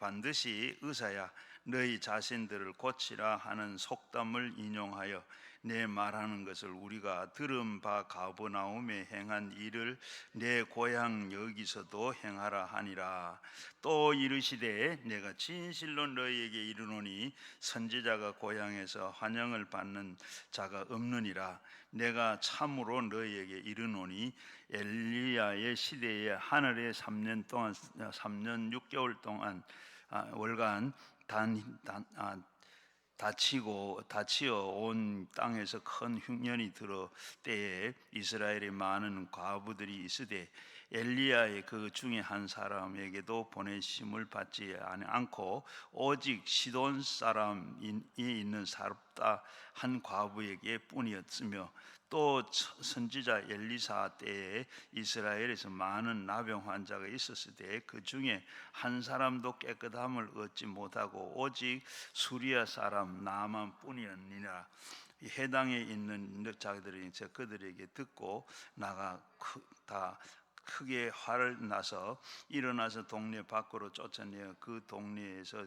반드시 의사야 너희 자신들을 고치라 하는 속담을 인용하여 내 말하는 것을 우리가 들은 바 가버나움에 행한 일을 내 고향 여기서도 행하라 하니라. 또 이르시되 내가 진실로 너희에게 이르노니 선지자가 고향에서 환영을 받는 자가 없느니라. 내가 참으로 너희에게 이르노니 엘리야의 시대에 하늘에 3년 6개월 동안 월간 다치어 온 땅에서 큰 흉년이 들어 때에 이스라엘에 많은 과부들이 있으되 엘리야의 그 중에 한 사람에게도 보내심을 받지 않고 오직 시돈 사람이 있는 사렙다 한 과부에게 뿐이었으며 또 선지자 엘리사 때에 이스라엘에서 많은 나병 환자가 있었을 때 그 중에 한 사람도 깨끗함을 얻지 못하고 오직 수리아 사람 나만 뿐이었느니라. 해당에 있는 자들이 그들에게 듣고 나가 다 크게 화를 나서 일어나서 동네 밖으로 쫓아내어 그 동네에서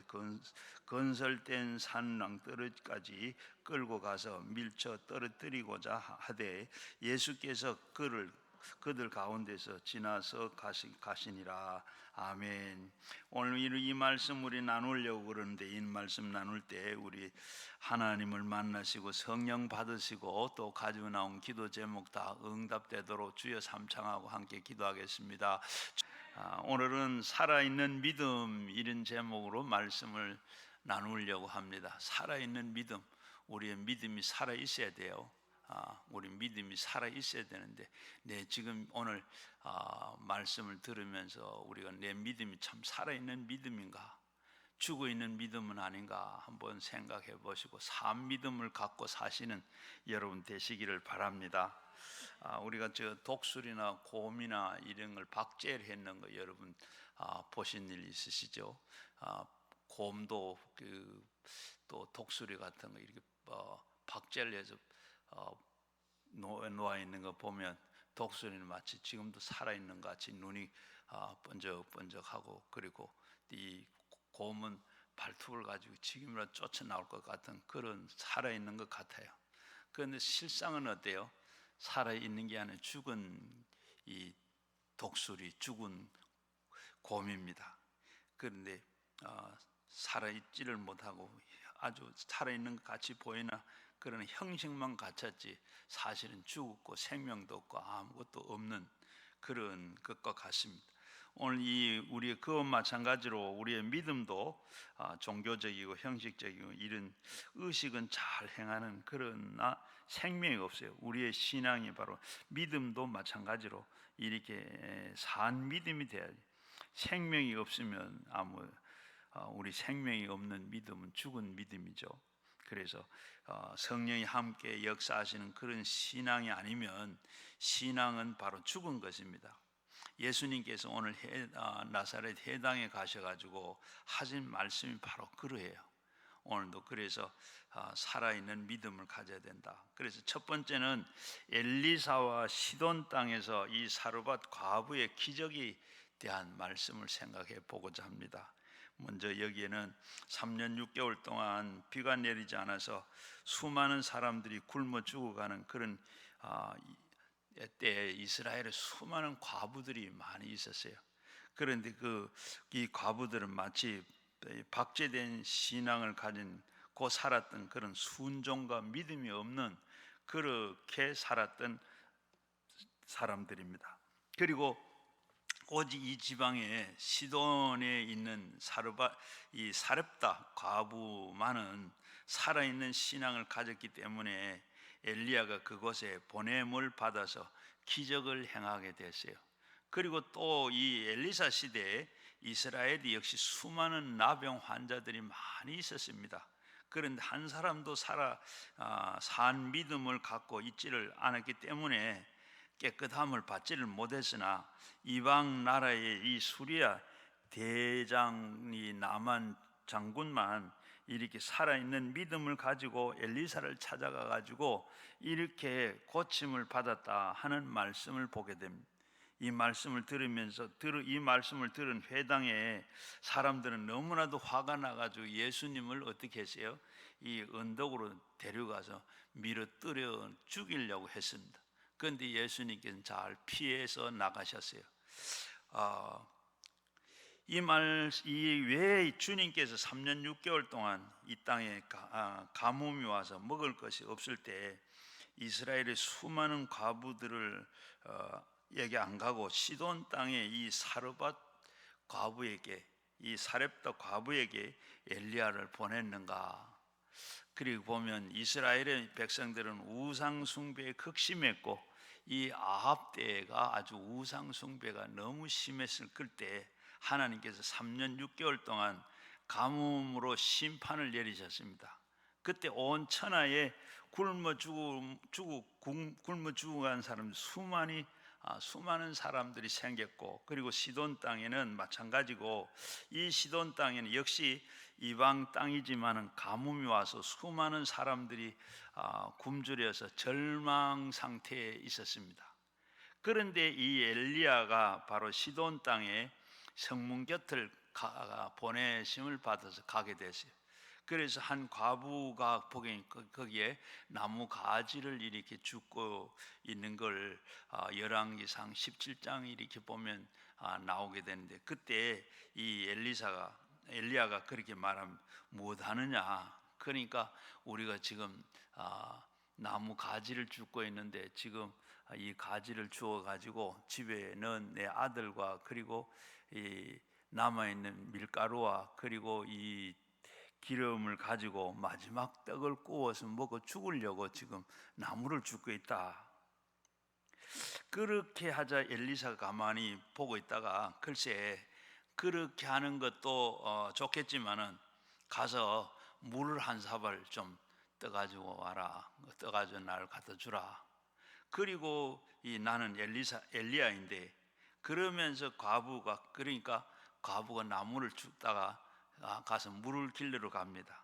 건설된 산낭떠러지까지 끌고 가서 밀쳐 떨어뜨리고자 하되 예수께서 그들 가운데서 지나서 가시니라. 아멘. 오늘 이 말씀 우리 나누려고 그러는데, 이 말씀 나눌 때 우리 하나님을 만나시고 성령 받으시고 또 가지고 나온 기도 제목 다 응답되도록 주여 삼창하고 함께 기도하겠습니다. 오늘은 살아있는 믿음, 이런 제목으로 말씀을 나누려고 합니다. 살아있는 믿음, 우리의 믿음이 살아있어야 돼요. 우리 믿음이 살아있어야 되는데, 지금 오늘 말씀을 들으면서 우리가 내 믿음이 참 살아있는 믿음인가, 죽어있는 믿음은 아닌가 한번 생각해 보시고 산 믿음을 갖고 사시는 여러분 되시기를 바랍니다. 우리가 독수리나 곰이나 이런 걸 박제를 했는 거 여러분 보신 일 있으시죠? 곰도 또 독수리 같은 거 이렇게 박제를 해서 놓아 있는 거 보면 독수리는 마치 지금도 살아있는 것 같이 눈이 번쩍번쩍하고, 그리고 이 곰은 발톱을 가지고 지금이라도 쫓아 나올 것 같은 그런 살아있는 것 같아요. 그런데 실상은 어때요? 살아있는 게 아니라 죽은 이 독수리, 죽은 곰입니다. 그런데 살아있지를 못하고 아주 살아있는 것 같이 보이나 그런 형식만 갖췄지 사실은 죽었고 생명도 없고 아무것도 없는 그런 것과 같습니다. 오늘 우리의 그와 마찬가지로 우리의 믿음도 종교적이고 형식적이고 이런 의식은 잘 행하는 그러나 생명이 없어요. 우리의 신앙이 바로 믿음도 마찬가지로 이렇게 산 믿음이 돼야지. 생명이 없으면 우리 생명이 없는 믿음은 죽은 믿음이죠. 그래서 성령이 함께 역사하시는 그런 신앙이 아니면 신앙은 바로 죽은 것입니다. 예수님께서 오늘 나사렛 해당에 가셔가지고 하신 말씀이 바로 그러해요. 오늘도 그래서 살아있는 믿음을 가져야 된다. 그래서 첫 번째는 엘리사와 시돈 땅에서 이 사르밧 과부의 기적에 대한 말씀을 생각해 보고자 합니다. 먼저 여기에는 3년 6개월 동안 비가 내리지 않아서 수많은 사람들이 굶어 죽어가는 그런 때에 이스라엘에 수많은 과부들이 많이 있었어요. 그런데 이 과부들은 마치 박제된 신앙을 가진 살았던 그런 순종과 믿음이 없는 그렇게 살았던 사람들입니다. 그리고 오직 이 지방에 시돈에 있는 사렙다 과부만은 살아있는 신앙을 가졌기 때문에 엘리야가 그곳에 보냄을 받아서 기적을 행하게 됐어요. 그리고 또 이 엘리사 시대에 이스라엘이 역시 수많은 나병 환자들이 많이 있었습니다. 그런데 한 사람도 산 믿음을 갖고 있지를 않았기 때문에 깨끗함을 받지를 못했으나 이방 나라의 이 수리아 대장이 나만 장군만 이렇게 살아있는 믿음을 가지고 엘리사를 찾아가 가지고 이렇게 고침을 받았다 하는 말씀을 보게 됩니다. 이 말씀을 들으면서 이 말씀을 들은 회당의 사람들은 너무나도 화가 나가지고 예수님을 어떻게 했어요? 이 언덕으로 데려가서 밀어뜨려 죽이려고 했습니다. 그런데 예수님께서는 잘 피해서 나가셨어요. 왜 주님께서 3년 6개월 동안 이 땅에 가뭄이 와서 먹을 것이 없을 때 이스라엘의 수많은 과부들을 에게 안 가고 시돈 땅의 이 사르밧 과부에게, 이 사렙다 과부에게 엘리야를 보냈는가? 그리고 보면 이스라엘의 백성들은 우상 숭배에 극심했고 이 아합 때가 아주 우상 숭배가 너무 심했을 그때 하나님께서 3년 6개월 동안 가뭄으로 심판을 내리셨습니다. 그때 온 천하에 굶어 죽어간 사람 수많은 사람들이 생겼고, 그리고 시돈 땅에는 마찬가지고, 이 시돈 땅에는 역시 이방 땅이지만은 가뭄이 와서 수많은 사람들이 굶주려서 절망 상태에 있었습니다. 그런데 이 엘리야가 바로 시돈 땅에 성문 곁을 보내심을 받아서 가게 됐어요. 그래서 한 과부가 보기에 거기에 나무 가지를 이렇게 줍고 있는 걸 열왕기상 17장 이렇게 보면 나오게 되는데, 그때 이 엘리야가 그렇게 말하면 무엇하느냐, 그러니까 우리가 지금 나무 가지를 줍고 있는데 지금 이 가지를 주워 가지고 집에 넣은 내 아들과 그리고 이 남아있는 밀가루와 그리고 이 기름을 가지고 마지막 떡을 구워서 먹어 죽으려고 지금 나무를 줍고 있다. 그렇게 하자 엘리사가 가만히 보고 있다가, 글쎄 그렇게 하는 것도 좋겠지만은 가서 물을 한 사발 좀 떠가지고 와라. 떠가지고 나를 갖다 주라. 그리고 나는 엘리야인데, 그러면서 그러니까 과부가 나무를 줍다가 가서 물을 길르러 갑니다.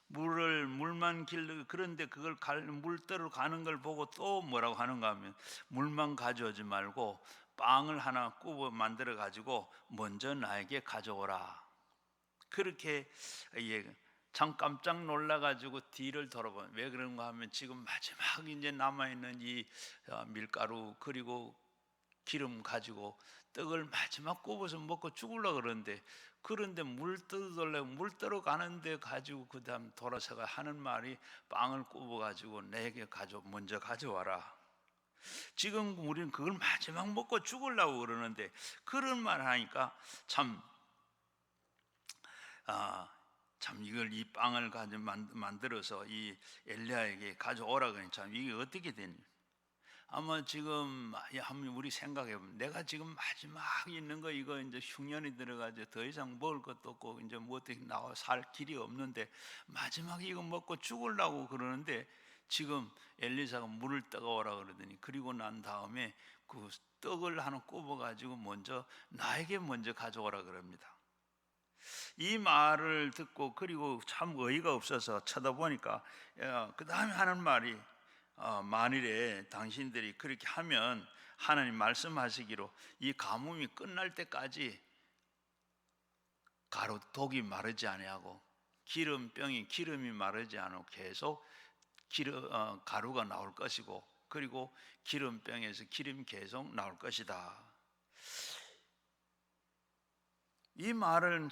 물만 길르, 그런데 그걸 물떠러 가는 걸 보고 또 뭐라고 하는가 하면, 물만 가져오지 말고 빵을 하나 구워 만들어 가지고 먼저 나에게 가져오라. 그렇게 참 깜짝 놀라 가지고 뒤를 돌아보면, 왜 그런가 하면 지금 마지막 이제 남아 있는 이 밀가루 그리고 기름 가지고 떡을 마지막 굽어서 먹고 죽으려고 그런데 물 떠러 가는데 가지고 그 다음 돌아서가 하는 말이, 빵을 굽어 가지고 내게 먼저 가져와라. 지금 우리는 그걸 마지막 먹고 죽으려고 그러는데 그런 말 하니까 참 이걸 이 빵을 가지고 만들어서 이 엘리야에게 가져오라 그러니 참 이게 어떻게 되니? 아마 지금 한번 우리 생각해보면, 내가 지금 마지막 있는 거 이거 이제 흉년이 들어가지고 더 이상 먹을 것도 없고 이제 뭐 어떻게 나와 살 길이 없는데 마지막 이거 먹고 죽으려고 그러는데, 지금 엘리사가 물을 떠가오라 그러더니 그리고 난 다음에 그 떡을 하나 굽어가지고 나에게 먼저 가져오라 그럽니다. 이 말을 듣고 그리고 참 어이가 없어서 쳐다보니까 그 다음에 하는 말이, 만일에 당신들이 그렇게 하면 하나님 말씀하시기로 이 가뭄이 끝날 때까지 독이 마르지 아니하고 기름이 마르지 않고 계속 가루가 나올 것이고, 그리고 기름병에서 기름이 계속 나올 것이다. 이 말을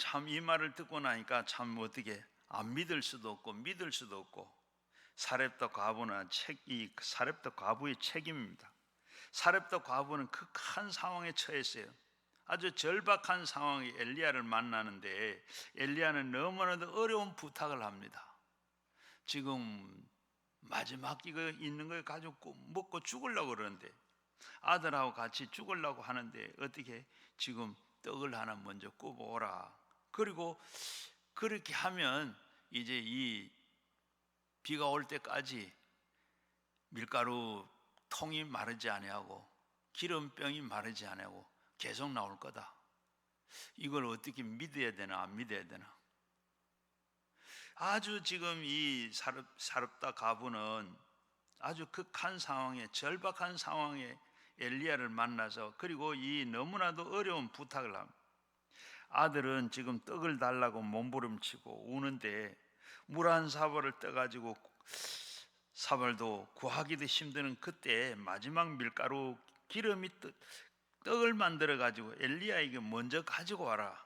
듣고 나니까 참 어떻게 안 믿을 수도 없고 믿을 수도 없고, 사렙다 과부의 책임입니다. 사렙다 과부는 극한 상황에 처했어요. 아주 절박한 상황에 엘리야를 만나는데 엘리야는 너무나도 어려운 부탁을 합니다. 지금 마지막 이거 있는 걸 가지고 먹고 죽으려고 그러는데, 아들하고 같이 죽으려고 하는데 어떻게 지금 떡을 하나 먼저 굽어오라. 그리고 그렇게 하면 이제 이 비가 올 때까지 밀가루 통이 마르지 아니하고 기름병이 마르지 아니하고 계속 나올 거다. 이걸 어떻게 믿어야 되나 안 믿어야 되나? 아주 지금 이 사렙다 과부는 아주 극한 상황에, 절박한 상황에 엘리야를 만나서 그리고 이 너무나도 어려운 부탁을 합니다. 아들은 지금 떡을 달라고 몸부림치고 우는데 물 한 사발을 떠가지고 사발도 구하기도 힘드는 그때 마지막 밀가루 기름이 떡을 만들어 가지고 엘리야에게 먼저 가지고 와라.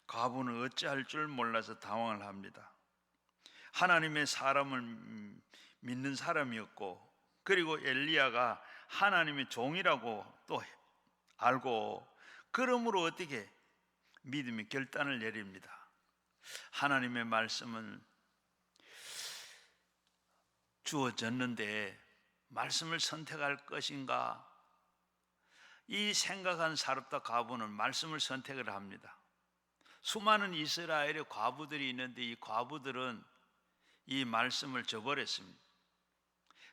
과부는 어찌할 줄 몰라서 당황을 합니다. 하나님의 사람을 믿는 사람이었고 그리고 엘리야가 하나님의 종이라고 또 알고 그러므로 어떻게 믿음의 결단을 내립니다. 하나님의 말씀은 주어졌는데 말씀을 선택할 것인가? 이 생각한 사렙다 과부는 말씀을 선택을 합니다. 수많은 이스라엘의 과부들이 있는데 이 과부들은 이 말씀을 저버렸습니다.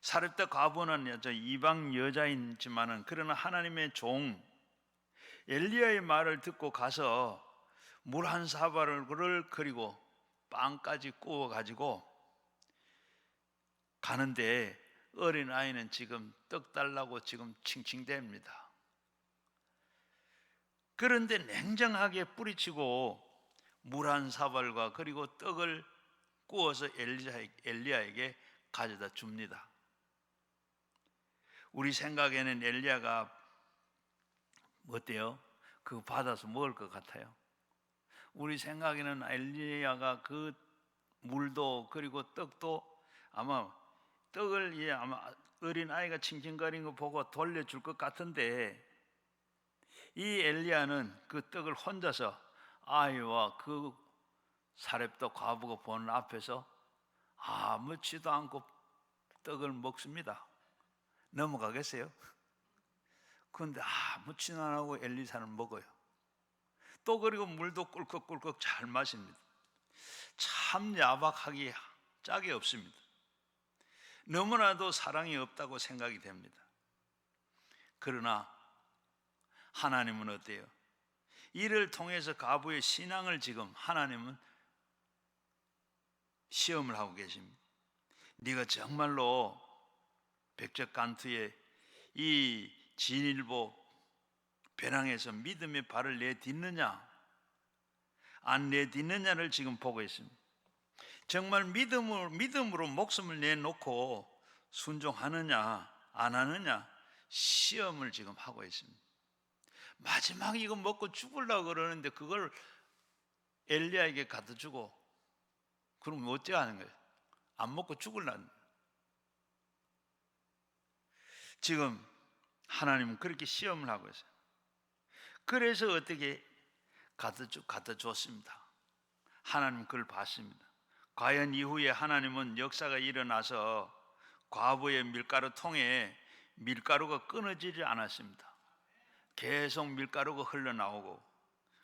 사렙다 과부는 이방 여자이지만은 그러나 하나님의 종 엘리야의 말을 듣고 가서 물 한 사발을 그리고 빵까지 구워 가지고 가는데 어린 아이는 지금 떡 달라고 지금 칭칭댑니다. 그런데 냉정하게 뿌리치고 물 한 사발과 그리고 떡을 구워서 엘리야에게 가져다 줍니다. 우리 생각에는 엘리야가 어때요? 그거 받아서 먹을 것 같아요? 우리 생각에는 엘리야가 그 물도 그리고 떡도 아마 떡을 아마 어린 아이가 칭칭거리는 거 보고 돌려줄 것 같은데 이 엘리야는 그 떡을 혼자서 아이와 그 사렙다 과부가 보는 앞에서 아무렇지도 않고 떡을 먹습니다. 넘어가겠어요? 그런데 아무렇지도 안 하고 엘리사는 먹어요. 또 그리고 물도 꿀꺽꿀꺽 잘 마십니다. 참 야박하기 짝이 없습니다. 너무나도 사랑이 없다고 생각이 됩니다. 그러나 하나님은 어때요? 이를 통해서 과부의 신앙을 지금 하나님은 시험을 하고 계십니다. 네가 정말로 백적간투의 이 진일보 배낭에서 믿음의 발을 내딛느냐 안 내딛느냐를 지금 보고 있습니다. 정말 믿음으로 목숨을 내놓고 순종하느냐 안 하느냐 시험을 지금 하고 있습니다. 마지막에 이거 먹고 죽으려고 그러는데 그걸 엘리야에게 갖다 주고 그럼 어째 하는 거예요? 안 먹고 죽으려는 거예요. 지금 하나님은 그렇게 시험을 하고 있어요. 그래서 어떻게 갖다 줬습니다. 하나님은 그걸 봤습니다. 과연 이후에 하나님은 역사가 일어나서 과부의 밀가루 통에 밀가루가 끊어지지 않았습니다. 계속 밀가루가 흘러나오고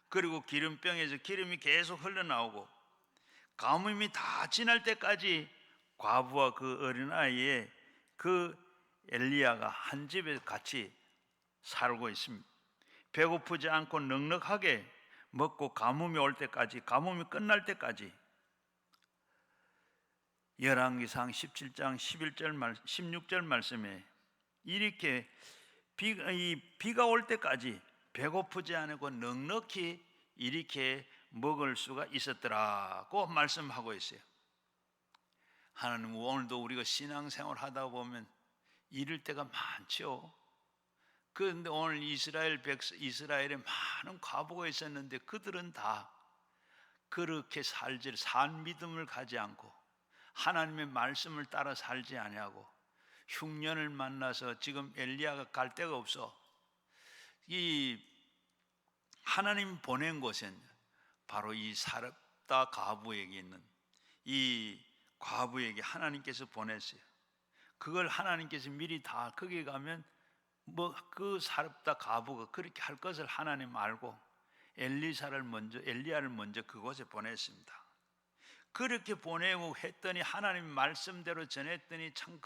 그리고 기름병에서 기름이 계속 흘러나오고 가뭄이 다 지날 때까지 과부와 그 어린아이의 그 엘리야가 한 집에 같이 살고 있습니다. 배고프지 않고 넉넉하게 먹고 가뭄이 올 때까지, 가뭄이 끝날 때까지 열왕기상 17장 16절 말씀에 이렇게 비가 올 때까지 배고프지 않고 넉넉히 이렇게 먹을 수가 있었더라고 말씀하고 있어요. 하나님 오늘도 우리가 신앙생활 하다 보면 이럴 때가 많죠. 그런데 오늘 이스라엘에 많은 과부가 있었는데 그들은 다 그렇게 산 믿음을 가지 않고 하나님의 말씀을 따라 살지 아니하고 흉년을 만나서 지금 엘리야가 갈 데가 없어. 이 하나님 보낸 곳은 바로 이 사렙다 과부에게 있는 이 과부에게 하나님께서 보냈어요. 그걸 하나님께서 미리 다 거기 가면 그 사렙다 과부가 그렇게 할 것을 하나님 알고 엘리야를 먼저 그곳에 보냈습니다. 그렇게 보내고 했더니 하나님 말씀대로 전했더니 참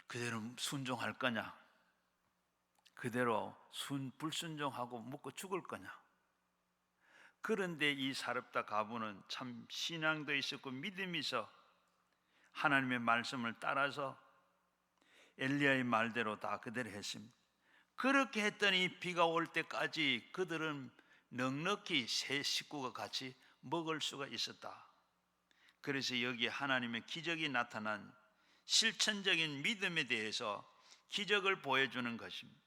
그대로 순종할 거냐? 그대로 불순종하고 먹고 죽을 거냐? 그런데 이 사렙다 과부는 참 신앙도 있었고 믿음이 있어 하나님의 말씀을 따라서 엘리야의 말대로 다 그대로 했습니다. 그렇게 했더니 비가 올 때까지 그들은 넉넉히 세 식구가 같이 먹을 수가 있었다. 그래서 여기에 하나님의 기적이 나타난 실천적인 믿음에 대해서 기적을 보여주는 것입니다.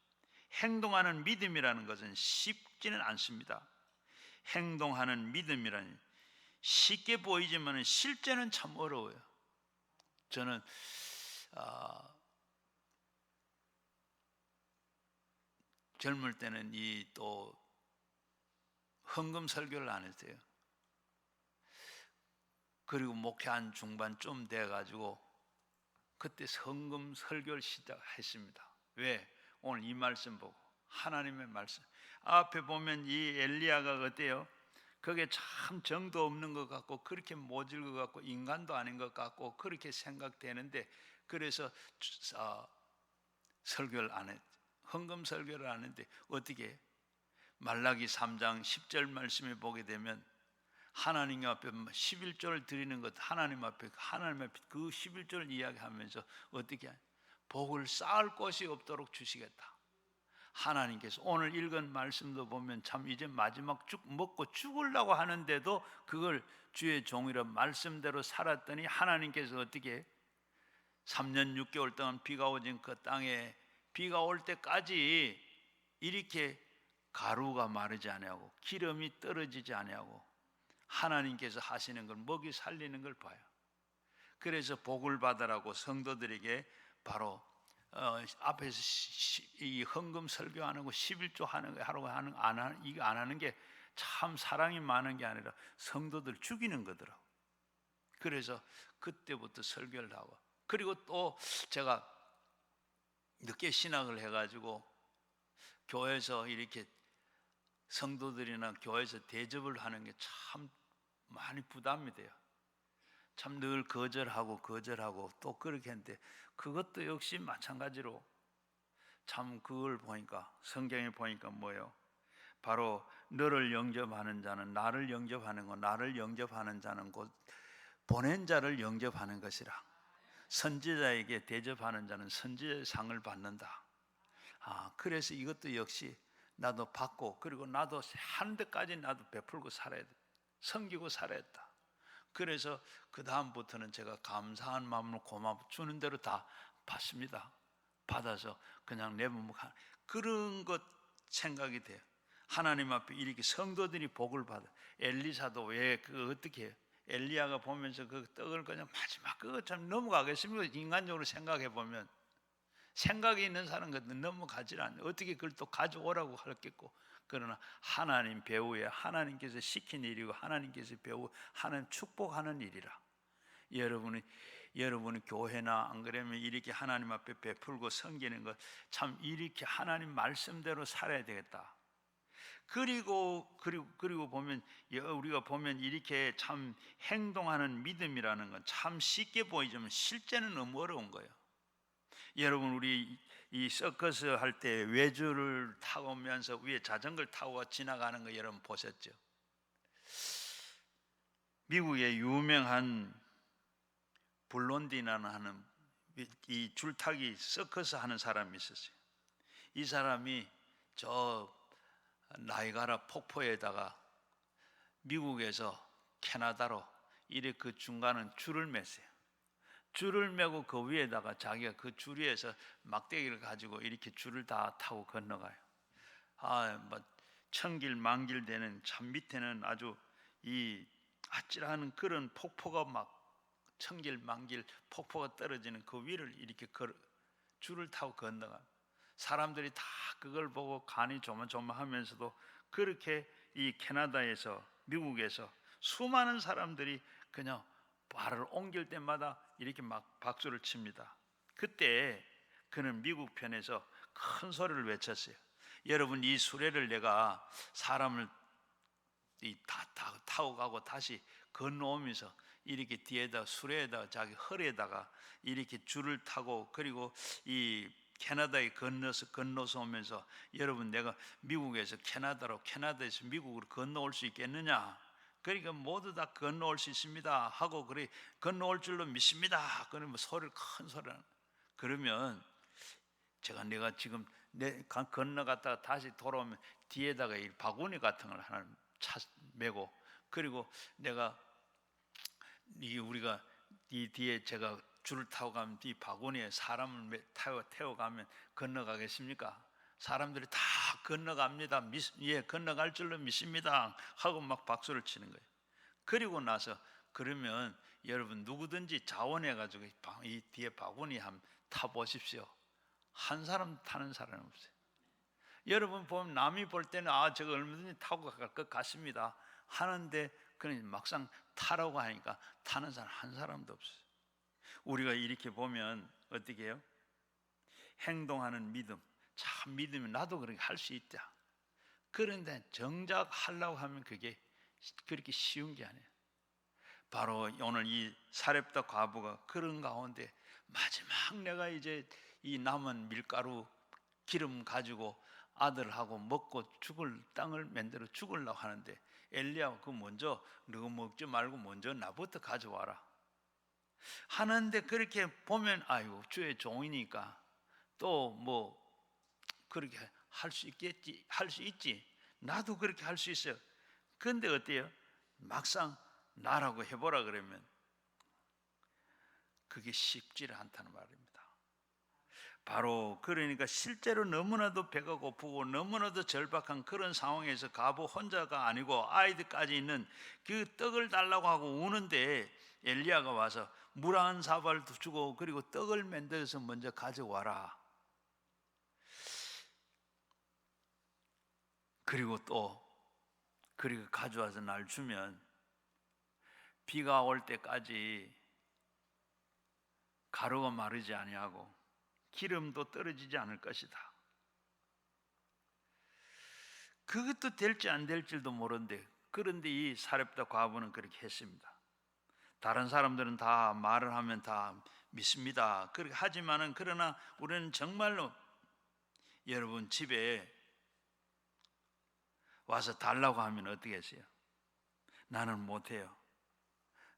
행동하는 믿음이라는 것은 쉽지는 않습니다. 행동하는 믿음이라니 쉽게 보이지만 실제는 참 어려워요. 저는 젊을 때는 이 또 헌금 설교를 안 했어요. 그리고 목회한 중반쯤 돼가지고 그때 헌금 설교를 시작했습니다. 왜? 오늘 이 말씀 보고 하나님의 말씀 앞에 보면 이 엘리야가 어때요? 그게 참 정도 없는 것 같고 그렇게 모질 것 같고 인간도 아닌 것 같고 그렇게 생각되는데 그래서 설교를 안 했, 헌금 설교를 안 했는데 어떻게 말라기 3장 10절 말씀에 보게 되면 하나님 앞에 11조를 드리는 것 하나님 앞에 그 11조를 이야기하면서 어떻게 복을 쌓을 곳이 없도록 주시겠다. 하나님께서 오늘 읽은 말씀도 보면 참 이제 마지막 죽 먹고 죽으려고 하는데도 그걸 주의 종이라 말씀대로 살았더니 하나님께서 어떻게 3년 6개월 동안 비가 오진 그 땅에 비가 올 때까지 이렇게 가루가 마르지 아니하고 기름이 떨어지지 아니하고 하나님께서 하시는 걸 먹이 살리는 걸 봐요. 그래서 복을 받으라고 성도들에게 바로 앞에서 이 헌금 설교하는 거 11조 하라고 이거 안 하는 게 참 사랑이 많은 게 아니라 성도들 죽이는 거더라고. 그래서 그때부터 설교를 하고 그리고 또 제가 늦게 신학을 해가지고 교회에서 이렇게 성도들이나 교회에서 대접을 하는 게 참 많이 부담이 돼요. 참 늘 거절하고 또 그렇게 했는데 그것도 역시 마찬가지로 참 그걸 보니까 성경에 보니까 뭐예요? 바로 너를 영접하는 자는 나를 영접하는 것, 나를 영접하는 자는 곧 보낸 자를 영접하는 것이라. 선지자에게 대접하는 자는 선지자의 상을 받는다. 그래서 이것도 역시 나도 받고 그리고 나도 하는 데까지 나도 베풀고 살아야 돼. 섬기고 살아야 했다. 그래서 그 다음부터는 제가 감사한 마음으로 고마워 주는 대로 다 받습니다. 받아서 그냥 내몸 그런 것 생각이 돼요. 하나님 앞에 이렇게 성도들이 복을 받아. 엘리사도 왜 어떻게 해요? 엘리야가 보면서 그 떡을 그냥 마지막 그거 참 넘어가겠습니까? 인간적으로 생각해 보면 생각이 있는 사람 같은 넘어가질 않아요. 어떻게 그걸 또 가져오라고 할겠고. 그러나 하나님 배후에 하나님께서 시킨 일이고 하나님께서 배후 하나님 축복하는 일이라. 여러분이 교회나 안 그러면 이렇게 하나님 앞에 베풀고 섬기는 것 참 이렇게 하나님 말씀대로 살아야 되겠다. 그리고 보면 우리가 보면 이렇게 참 행동하는 믿음이라는 건 참 쉽게 보이지만 실제는 너무 어려운 거예요. 여러분 우리 이 서커스 할 때 외주를 타고 오면서 위에 자전거를 타고 지나가는 거 여러분 보셨죠? 미국의 유명한 블론디나는 하는 이 줄타기 서커스 하는 사람이 있었어요. 이 사람이 저 나이가라 폭포에다가 미국에서 캐나다로 이렇게 그 중간은 줄을 맸어요. 줄을 메고 그 위에다가 자기가 그 줄 위에서 막대기를 가지고 이렇게 줄을 다 타고 건너가요. 뭐 천길 만길 되는 참 밑에는 아주 이 아찔한 그런 폭포가 막 천길 만길 폭포가 떨어지는 그 위를 이렇게 줄을 타고 건너가. 사람들이 다 그걸 보고 간이 조마조마하면서도 그렇게 이 캐나다에서 미국에서 수많은 사람들이 그냥 발을 옮길 때마다 이렇게 막 박수를 칩니다. 그때 그는 미국 편에서 큰 소리를 외쳤어요. 여러분 이 수레를 내가 사람을 다 타고 가고 다시 건너오면서 이렇게 뒤에다 수레에다가 자기 허리에다가 이렇게 줄을 타고 그리고 이 캐나다에 건너서 오면서 여러분 내가 미국에서 캐나다에서 미국으로 건너올 수 있겠느냐? 그러니까 모두 다 건너올 수 있습니다 하고 그래 건너올 줄로 믿습니다. 그러면 소리를 큰 소리를 그러면 내가 지금 건너갔다가 다시 돌아오면 뒤에다가 이 바구니 같은 걸 하나 메고 그리고 내가 우리가 이 뒤에 제가 줄을 타고 가면 이 바구니에 사람을 태워가면 건너가겠습니까? 사람들이 다 건너갑니다. 예, 건너갈 줄로 믿습니다 하고 막 박수를 치는 거예요. 그리고 나서 그러면 여러분 누구든지 자원해가지고 이 뒤에 바구니 한번 타보십시오. 한 사람 타는 사람은 없어요. 여러분 보면 남이 볼 때는 저거 얼마든지 타고 갈 것 같습니다 하는데 그냥 막상 타라고 하니까 타는 사람 한 사람도 없어요. 우리가 이렇게 보면 어떻게 해요? 행동하는 믿음, 참 믿으면 나도 그렇게 할 수 있다. 그런데 정작 하려고 하면 그게 그렇게 쉬운 게 아니에요. 바로 오늘 이 사렙다 과부가 그런 가운데 마지막 내가 이제 이 남은 밀가루 기름 가지고 아들하고 먹고 죽을 땅을 만들어 죽으려고 하는데 엘리야가 그 먼저 너 먹지 말고 먼저 나부터 가져와라 하는데 그렇게 보면 아이고 주의 종이니까 또 뭐 그렇게 할 수 있겠지 할 수 있지 나도 그렇게 할 수 있어요. 그런데 어때요? 막상 나라고 해보라 그러면 그게 쉽지를 않다는 말입니다. 바로 그러니까 실제로 너무나도 배가 고프고 너무나도 절박한 그런 상황에서 과부 혼자가 아니고 아이들까지 있는 그 떡을 달라고 하고 우는데 엘리야가 와서 물 한 사발도 주고 그리고 떡을 만들어서 먼저 가져와라. 그리고 그리고 가져와서 날 주면 비가 올 때까지 가루가 마르지 아니하고 기름도 떨어지지 않을 것이다. 그것도 될지 안 될지도 모르는데 그런데 이 사렙다 과부는 그렇게 했습니다. 다른 사람들은 다 말을 하면 다 믿습니다. 그렇게 하지만은 그러나 우리는 정말로 여러분 집에 와서 달라고 하면 어떻게 하세요? 나는 못해요.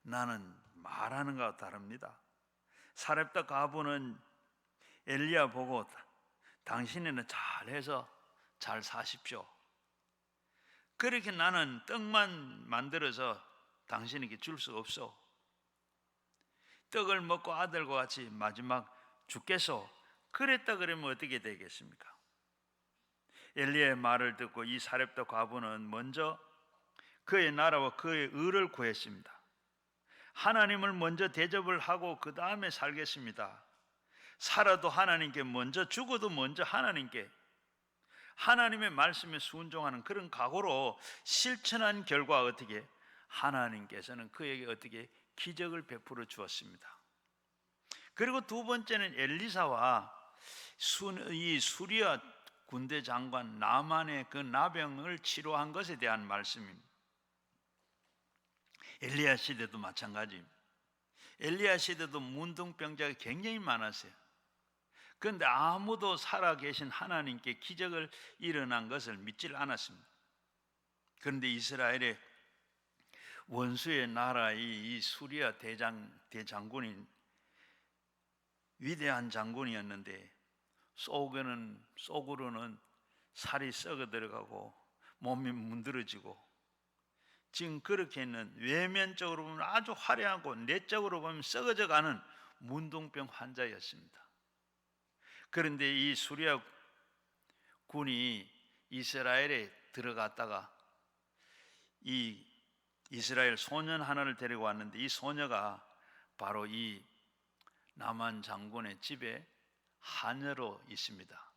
나는 말하는 것과 다릅니다. 사렙다 과부는 엘리야 보고 당신은 잘해서 잘 사십시오. 그렇게 나는 떡만 만들어서 당신에게 줄 수 없어. 떡을 먹고 아들과 같이 마지막 죽겠소. 그랬다 그러면 어떻게 되겠습니까? 엘리야의 말을 듣고 이 사렙다 과부는 먼저 그의 나라와 그의 의를 구했습니다. 하나님을 먼저 대접을 하고 그 다음에 살겠습니다. 살아도 하나님께 먼저 죽어도 먼저 하나님께 하나님의 말씀에 순종하는 그런 각오로 실천한 결과 어떻게 하나님께서는 그에게 어떻게 기적을 베풀어 주었습니다. 그리고 두 번째는 엘리사와 이 수리아 군대 장관 나만의 그 나병을 치료한 것에 대한 말씀입니다. 엘리야 시대도 마찬가지입니다. 엘리야 시대도 문둥병자가 굉장히 많았어요. 그런데 아무도 살아계신 하나님께 기적을 일어난 것을 믿질 않았습니다. 그런데 이스라엘의 원수의 나라의 이 수리아 대장군인 위대한 장군이었는데 속으로는 살이 썩어 들어가고 몸이 문드러지고 지금 그렇게 있는 외면적으로 보면 아주 화려하고 내적으로 보면 썩어져 가는 문둥병 환자였습니다. 그런데 이 수리아 군이 이스라엘에 들어갔다가 이 이스라엘 소년 하나를 데리고 왔는데 이 소녀가 바로 이 나만 장군의 집에 하녀로 있습니다.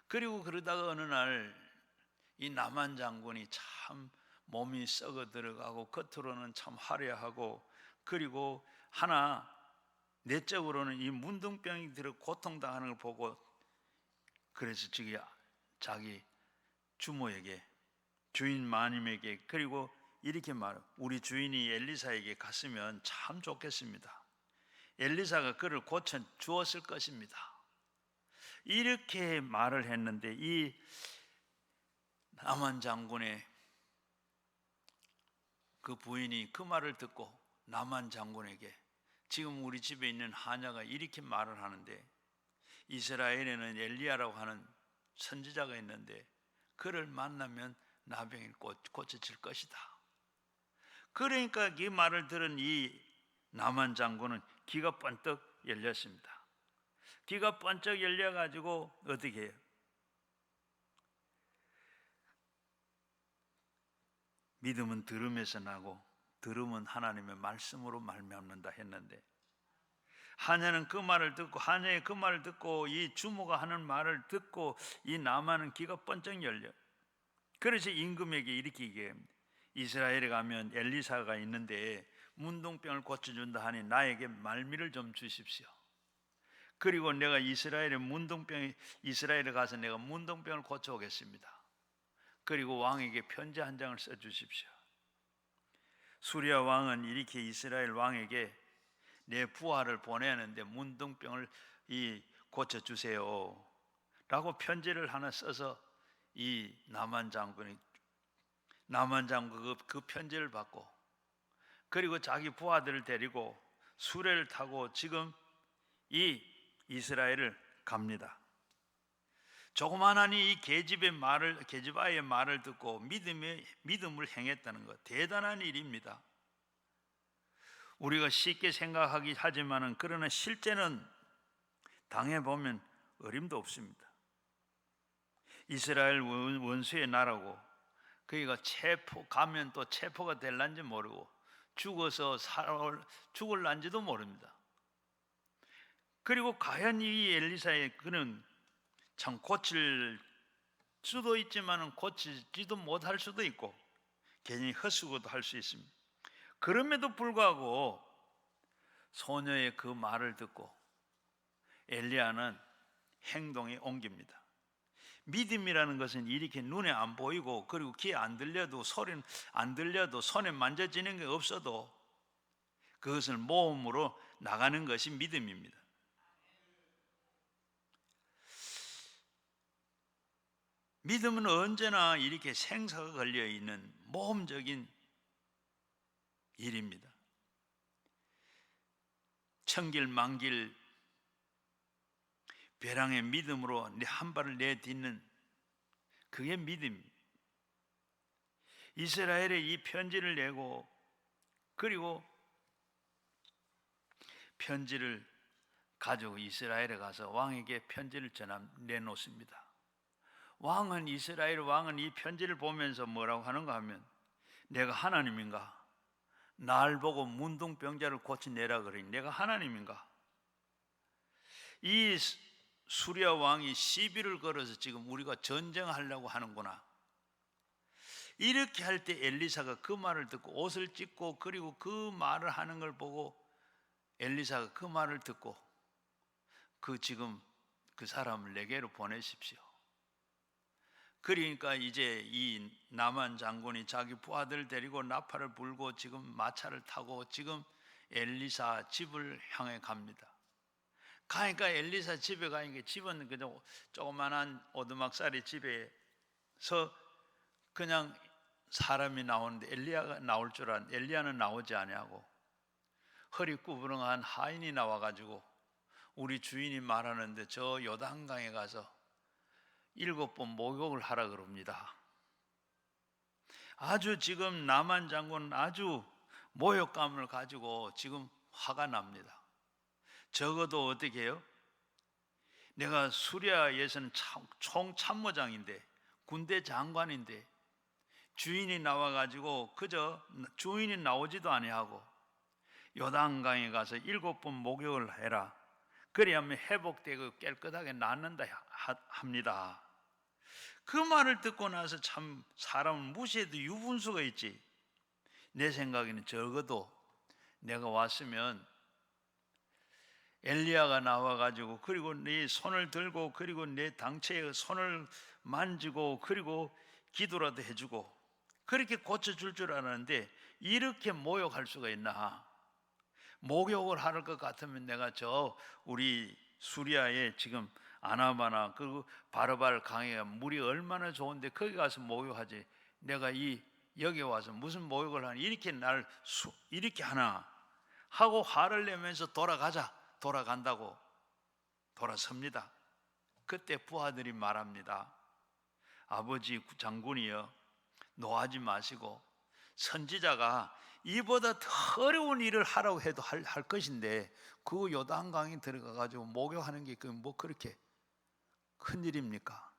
그리고 그러다가 어느 날 이 나만 장군이 참 몸이 썩어 들어가고 겉으로는 참 화려하고 그리고 내적으로는 이 문둥병이 들어 고통당하는 걸 보고 그래서 자기 주모에게 주인 마님에게 그리고 이렇게 말해요. 우리 주인이 엘리사에게 갔으면 참 좋겠습니다. 엘리사가 그를 고쳐 주었을 것입니다. 이렇게 말을 했는데 이 나만 장군의 그 부인이 그 말을 듣고 나만 장군에게, 지금 우리 집에 있는 하냐가 이렇게 말을 하는데 이스라엘에는 엘리야라고 하는 선지자가 있는데 그를 만나면 나병이 고쳐질 것이다. 그러니까 이 말을 들은 이 나만 장군은 귀가 번쩍 열렸습니다. 귀가 번쩍 열려가지고 어떻게 해요? 믿음은 들음에서 나고 들음은 하나님의 말씀으로 말미암는다 했는데, 하냐는 그 말을 듣고, 하냐의 그 말을 듣고 이 주모가 하는 말을 듣고 이 나만은 귀가 번쩍 열려. 그래서 임금에게 이렇게 얘기합니다. 이스라엘에 가면 엘리사가 있는데 문둥병을 고쳐준다 하니 나에게 말미를 좀 주십시오. 그리고 내가 이스라엘에 가서 내가 문둥병을 고쳐오겠습니다. 그리고 왕에게 편지 한 장을 써주십시오. 수리아 왕은 이렇게 이스라엘 왕에게 내 부하를 보내는데 문둥병을 고쳐주세요 라고 편지를 하나 써서 이 나만 장군 그 편지를 받고, 그리고 자기 부하들을 데리고 수레를 타고 지금 이 이스라엘을 갑니다. 조그만한 이 계집아의 말을 듣고 믿음을 행했다는 것, 대단한 일입니다. 우리가 쉽게 생각하기 하지만은 그러나 실제는 당해보면 어림도 없습니다. 이스라엘 원수의 나라고, 그러니까 가면 또 체포가 될란지 모르고 죽을란지도 모릅니다. 그리고 과연 이 엘리사의 그는 참 고칠 수도 있지만 고치지도 못할 수도 있고 괜히 헛수고도 할 수 있습니다. 그럼에도 불구하고 소녀의 그 말을 듣고 엘리야는 행동에 옮깁니다. 믿음이라는 것은 이렇게 눈에 안 보이고 그리고 귀에 안 들려도, 소리는 안 들려도, 손에 만져지는 게 없어도 그것을 모험으로 나가는 것이 믿음입니다. 믿음은 언제나 이렇게 생사가 걸려있는 모험적인 일입니다. 천길만길 벼랑의 믿음으로 한 발을 내딛는 그게 믿음입니다. 이스라엘에 이 편지를 내고, 그리고 편지를 가지고 이스라엘에 가서 왕에게 편지를 내놓습니다. 이스라엘 왕은 이 편지를 보면서 뭐라고 하는가 하면, 내가 하나님인가? 날 보고 문둥병자를 고쳐내라 그러니 내가 하나님인가? 이 수리아 왕이 시비를 걸어서 지금 우리가 전쟁하려고 하는구나. 이렇게 할 때 엘리사가 그 말을 듣고 옷을 찢고, 그리고 그 말을 하는 걸 보고 엘리사가 그 말을 듣고 지금 그 사람을 내게로 보내십시오. 그러니까 이제 이 나만 장군이 자기 부하들 데리고 나팔을 불고 지금 마차를 타고 지금 엘리사 집을 향해 갑니다. 가니까 엘리사 집에 가니까 집은 그냥 조그만한 오두막살이 집에서 그냥 사람이 나오는데 엘리야가 나올 줄 알았는데 엘리야는 나오지 아니하고 허리 구부렁한 하인이 나와가지고 우리 주인이 말하는데 저 요단강에 가서 7번 목욕을 하라 그럽니다. 아주 지금 나만 장군은 아주 모욕감을 가지고 지금 화가 납니다. 적어도 어떻게 해요? 내가 수리아에서는 총참모장인데, 군대 장관인데 주인이 나와가지고 그저 주인이 나오지도 아니하고 요단강에 가서 7번 목욕을 해라. 그래야만 회복되고 깨끗하게 낫는다 합니다. 그 말을 듣고 나서 참 사람을 무시해도 유분수가 있지. 내 생각에는 적어도 내가 왔으면 엘리야가 나와가지고 그리고 네 손을 들고 그리고 내 당체에 손을 만지고 그리고 기도라도 해주고 그렇게 고쳐줄 줄 알았는데 이렇게 모욕할 수가 있나. 목욕을 할 것 같으면 내가 우리 수리아에 지금 아나바나 그리고 바르발 강에 물이 얼마나 좋은데 거기 가서 목욕하지. 내가 이 여기 와서 무슨 모욕을 하니 이렇게 이렇게 하나 하고 화를 내면서 돌아간다고 돌아섭니다. 그때 부하들이 말합니다. 아버지 장군이여, 노하지 마시고 선지자가 이보다 더 어려운 일을 하라고 해도 할 것인데 그 요단강에 들어가 가지고 목욕하는 게 뭐 그렇게 큰 일입니까?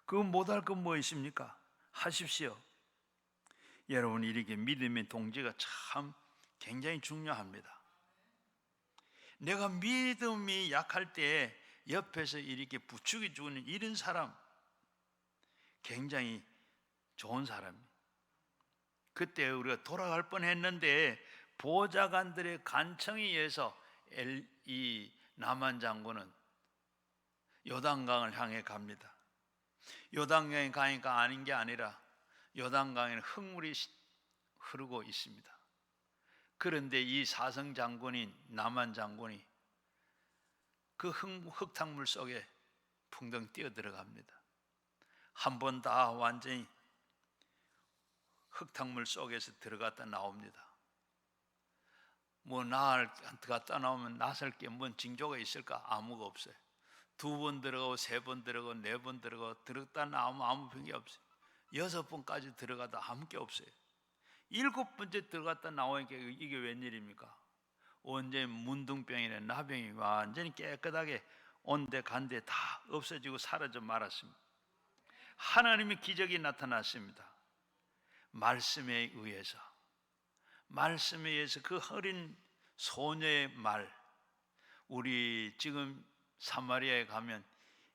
그거 못할 건 뭐 있습니까? 하십시오. 여러분, 이렇게 믿음의 동지가 참 굉장히 중요합니다. 내가 믿음이 약할 때 옆에서 이렇게 부추겨 주는 이런 사람 굉장히 좋은 사람이에요. 그때 우리가 돌아갈 뻔했는데 보좌관들의 간청에 의해서 이 나만 장군은 요단강을 향해 갑니다. 요단강에 가니까 아닌 게 아니라 요단강에는 흙물이 흐르고 있습니다. 그런데 이 사성 장군인 나만 장군이 그 흙탕물 속에 풍덩 뛰어 들어갑니다. 한 번 다 완전히 흙탕물 속에서 들어갔다 나옵니다. 뭐 들어갔다 나오면 나설 게 뭔 징조가 있을까? 아무가 없어요. 2번 들어가고 3번 들어가고 4번 들어가고 들어갔다 나오면 아무 병이 없어요. 6번까지 들어가도 아무 게 없어요. 7번째 들어갔다 나오니까 이게 웬일입니까? 완전히 문둥병이나 나병이 완전히 깨끗하게 온데 간데 다 없어지고 사라져 말았습니다. 하나님의 기적이 나타났습니다. 말씀에 의해서 그 어린 소녀의 말, 우리 지금 사마리아에 가면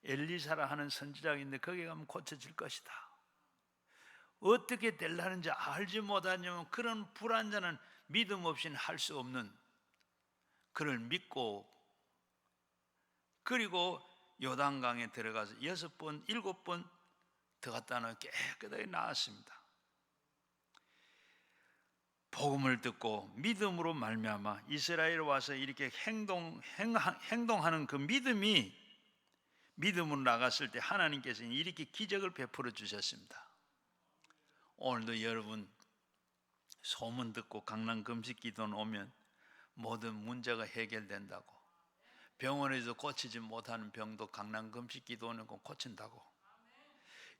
엘리사라 하는 선지자가 있는데 거기 가면 고쳐질 것이다. 어떻게 되려는지 알지 못하냐면 그런 불완전한 믿음 없이는 할 수 없는, 그를 믿고 그리고 요단강에 들어가서 6번, 7번 들어갔다는 깨끗하게 나왔습니다. 복음을 듣고 믿음으로 말미암아 이스라엘에 와서 이렇게 행동하는 그 믿음으로 나갔을 때 하나님께서 이렇게 기적을 베풀어 주셨습니다. 오늘도 여러분 소문 듣고 강남 금식기도는 오면 모든 문제가 해결된다고, 병원에서 고치지 못하는 병도 강남 금식기도는 고친다고,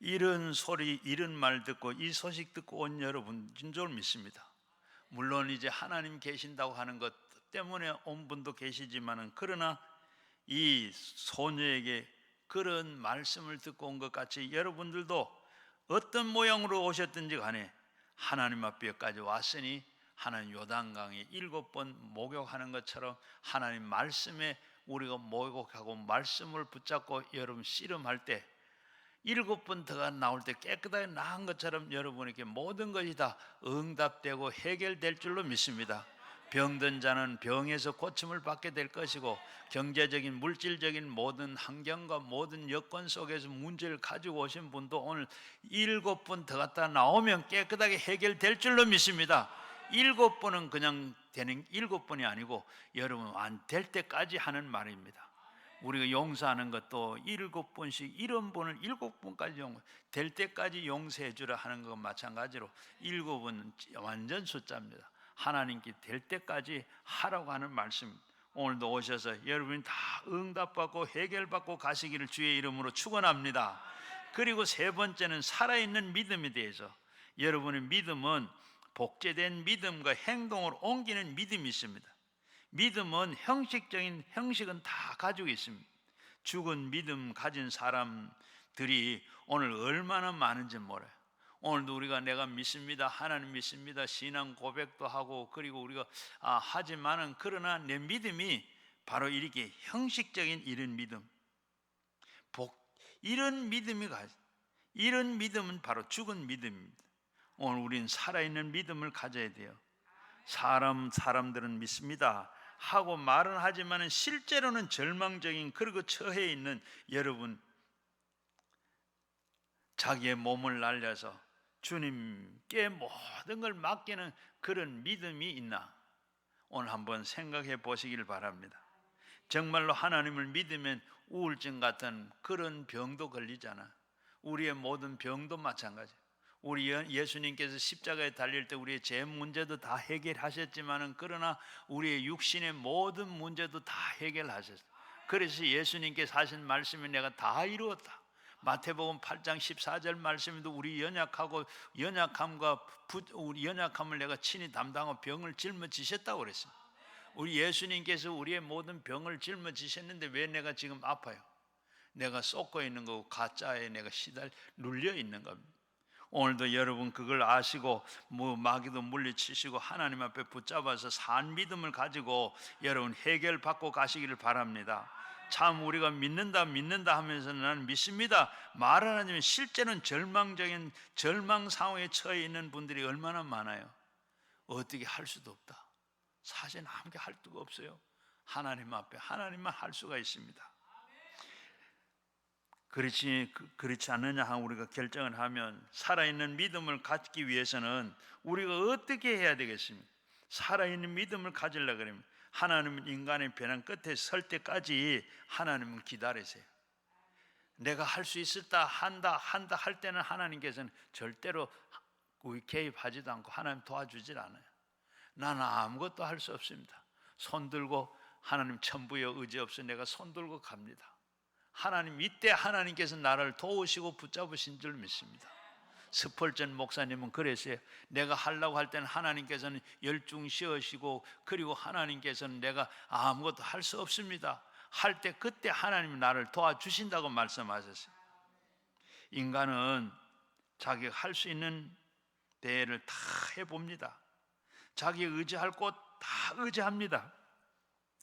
이런 소리, 이런 말 듣고 이 소식 듣고 온 여러분 진짜로 믿습니다. 물론 이제 하나님 계신다고 하는 것 때문에 온 분도 계시지만은, 그러나 이 소녀에게 그런 말씀을 듣고 온 것 같이 여러분들도 어떤 모양으로 오셨든지 간에 하나님 앞에까지 왔으니 하나님 요단강에 7번 목욕하는 것처럼 하나님 말씀에 우리가 목욕하고 말씀을 붙잡고 여러분 씨름할 때 7번 더가 나올 때 깨끗하게 나은 것처럼 여러분에게 모든 것이 다 응답되고 해결될 줄로 믿습니다. 병든 자는 병에서 고침을 받게 될 것이고, 경제적인 물질적인 모든 환경과 모든 여건 속에서 문제를 가지고 오신 분도 오늘 7번 더 갔다 나오면 깨끗하게 해결될 줄로 믿습니다. 7번은 그냥 되는 7번이 아니고 여러분 안 될 때까지 하는 말입니다. 우리가 용서하는 것도 7번씩, 이런 분을 7번까지 될 때까지 용서해 주라 하는 것 마찬가지로 7은 완전 숫자입니다. 하나님께 될 때까지 하라고 하는 말씀. 오늘도 오셔서 여러분이 다 응답받고 해결받고 가시기를 주의 이름으로 축원합니다. 그리고 3번째는 살아있는 믿음에 대해서, 여러분의 믿음은 복제된 믿음과 행동으로 옮기는 믿음이 있습니다. 믿음은 형식은 다 가지고 있습니다. 죽은 믿음 가진 사람들이 오늘 얼마나 많은지 몰라요. 오늘도 우리가 내가 믿습니다, 하나님 믿습니다, 신앙 고백도 하고 그리고 우리가 하지만은, 그러나 내 믿음이 바로 이렇게 형식적인 이런 믿음, 이런 믿음은 바로 죽은 믿음입니다. 오늘 우리는 살아있는 믿음을 가져야 돼요. 사람들은 믿습니다 하고 말은 하지만 실제로는 절망적인, 그리고 처해 있는 여러분, 자기의 몸을 날려서 주님께 모든 걸 맡기는 그런 믿음이 있나? 오늘 한번 생각해 보시길 바랍니다. 정말로 하나님을 믿으면 우울증 같은 그런 병도 걸리잖아. 우리의 모든 병도 마찬가지예요. 우리 예수님께서 십자가에 달릴 때 우리의 죄 문제도 다 해결하셨지만은 그러나 우리의 육신의 모든 문제도 다 해결하셨어요. 그래서 예수님께서 하신 말씀이 내가 다 이루었다. 마태복음 8장 14절 말씀에도 우리 연약하고 우리 연약함을 내가 친히 담당하고 병을 짊어지셨다고 그랬습니다. 우리 예수님께서 우리의 모든 병을 짊어지셨는데 왜 내가 지금 아파요? 내가 쏟고 있는 거고 가짜에 내가 눌려 있는 겁니다. 오늘도 여러분 그걸 아시고 마귀도 물리치시고 하나님 앞에 붙잡아서 산 믿음을 가지고 여러분 해결받고 가시기를 바랍니다. 참 우리가 믿는다 하면서 나는 믿습니다 말하자면 실제는 절망적인 절망 상황에 처해 있는 분들이 얼마나 많아요. 어떻게 할 수도 없다. 사실 아무게 할 수가 없어요. 하나님 앞에 하나님만 할 수가 있습니다. 그렇지 않느냐 하고 우리가 결정을 하면 살아있는 믿음을 갖기 위해서는 우리가 어떻게 해야 되겠습니까? 살아있는 믿음을 가지려고 그러면 하나님은 인간의 변한 끝에 설 때까지 하나님은 기다리세요. 내가 할 수 있었다 한다 할 때는 하나님께서는 절대로 개입하지도 않고 하나님 도와주질 않아요. 나는 아무것도 할 수 없습니다. 손 들고 하나님 천부여 의지 없어 내가 손 들고 갑니다. 하나님 이때 하나님께서 나를 도우시고 붙잡으신 줄 믿습니다. 스펄전 목사님은 그랬어요. 내가 하려고 할 때는 하나님께서는 열중시으시고 그리고 하나님께서는 내가 아무것도 할 수 없습니다 할 때 그때 하나님이 나를 도와주신다고 말씀하셨어요. 인간은 자기가 할 수 있는 대회를 다 해봅니다. 자기 의지할 곳 다 의지합니다.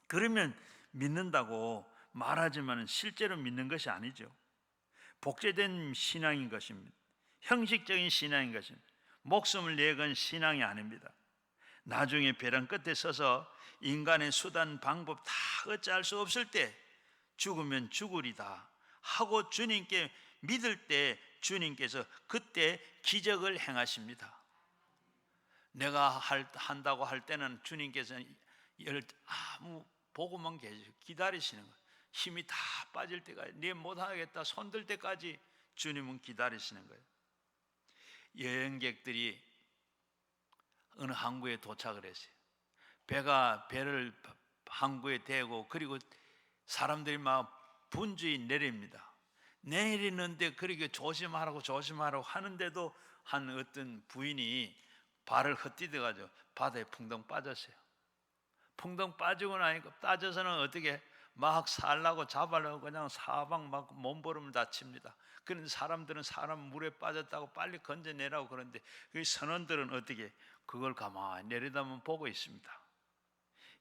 그러면 믿는다고 말하지만 실제로 믿는 것이 아니죠. 복제된 신앙인 것입니다. 형식적인 신앙인 것입니다. 목숨을 내건 신앙이 아닙니다. 나중에 벼랑 끝에 서서 인간의 수단 방법 다 어찌할 수 없을 때 죽으면 죽으리다 하고 주님께 믿을 때 주님께서 그때 기적을 행하십니다. 내가 한다고 할 때는 주님께서는 아무 보고만 기다리시는 거예요. 힘이 다 빠질 때까지 네 못하겠다 손들 때까지 주님은 기다리시는 거예요. 여행객들이 어느 항구에 도착을 했어요. 배를 항구에 대고 그리고 사람들이 막 분주히 내립니다. 내리는데 그렇게 조심하라고 하는데도 한 어떤 부인이 발을 헛디뎌가지고 바다에 풍덩 빠졌어요. 풍덩 빠지고 나니까 빠져서는 어떻게 막 살라고 잡으려고 그냥 사방 막 몸부림을 다칩니다. 그런데 사람들은 사람 물에 빠졌다고 빨리 건져내라고 그러는데 그 선원들은 어떻게 그걸 가만히 내려다만 보고 있습니다.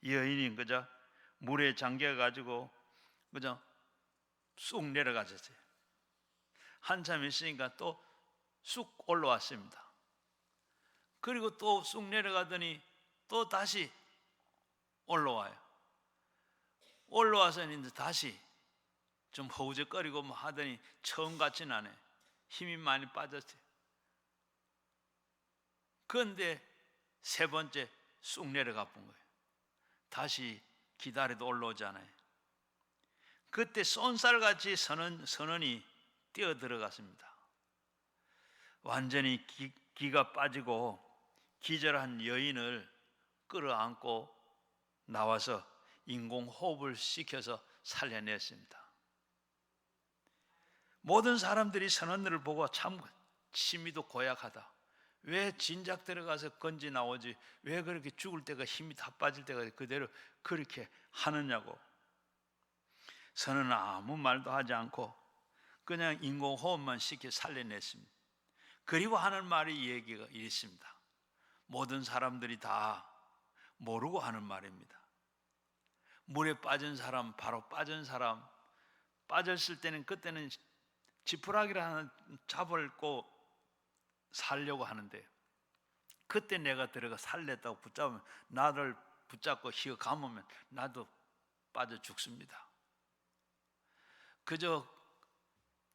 이 여인이 그저 물에 잠겨가지고 그저 쑥 내려가셨어요. 한참 있으니까 또 쑥 올라왔습니다. 그리고 또 쑥 내려가더니 또 다시 올라와요. 올라와서 이제 다시 좀 허우적거리고 뭐 하더니 처음 같진 않아요. 힘이 많이 빠졌어요. 그런데 세 번째 쑥 내려가 본 거예요. 다시 기다려도 올라오지 않아요. 그때 쏜살같이 선원이 뛰어들어갔습니다. 완전히 기가 빠지고 기절한 여인을 끌어안고 나와서 인공호흡을 시켜서 살려냈습니다. 모든 사람들이 선원들을 보고 참 심히도 고약하다. 왜 진작 들어가서 건지 나오지 왜 그렇게 죽을 때가 힘이 다 빠질 때가 그대로 그렇게 하느냐고. 선원은 아무 말도 하지 않고 그냥 인공호흡만 시켜 살려냈습니다. 그리고 하는 말이 얘기가 있습니다. 모든 사람들이 다 모르고 하는 말입니다. 물에 빠진 사람, 바로 빠진 사람, 빠졌을 때는 그때는 지푸라기를 하나 잡고 살려고 하는데 그때 내가 들어가 살렸다고 붙잡으면 나를 붙잡고 휘어 감으면 나도 빠져 죽습니다. 그저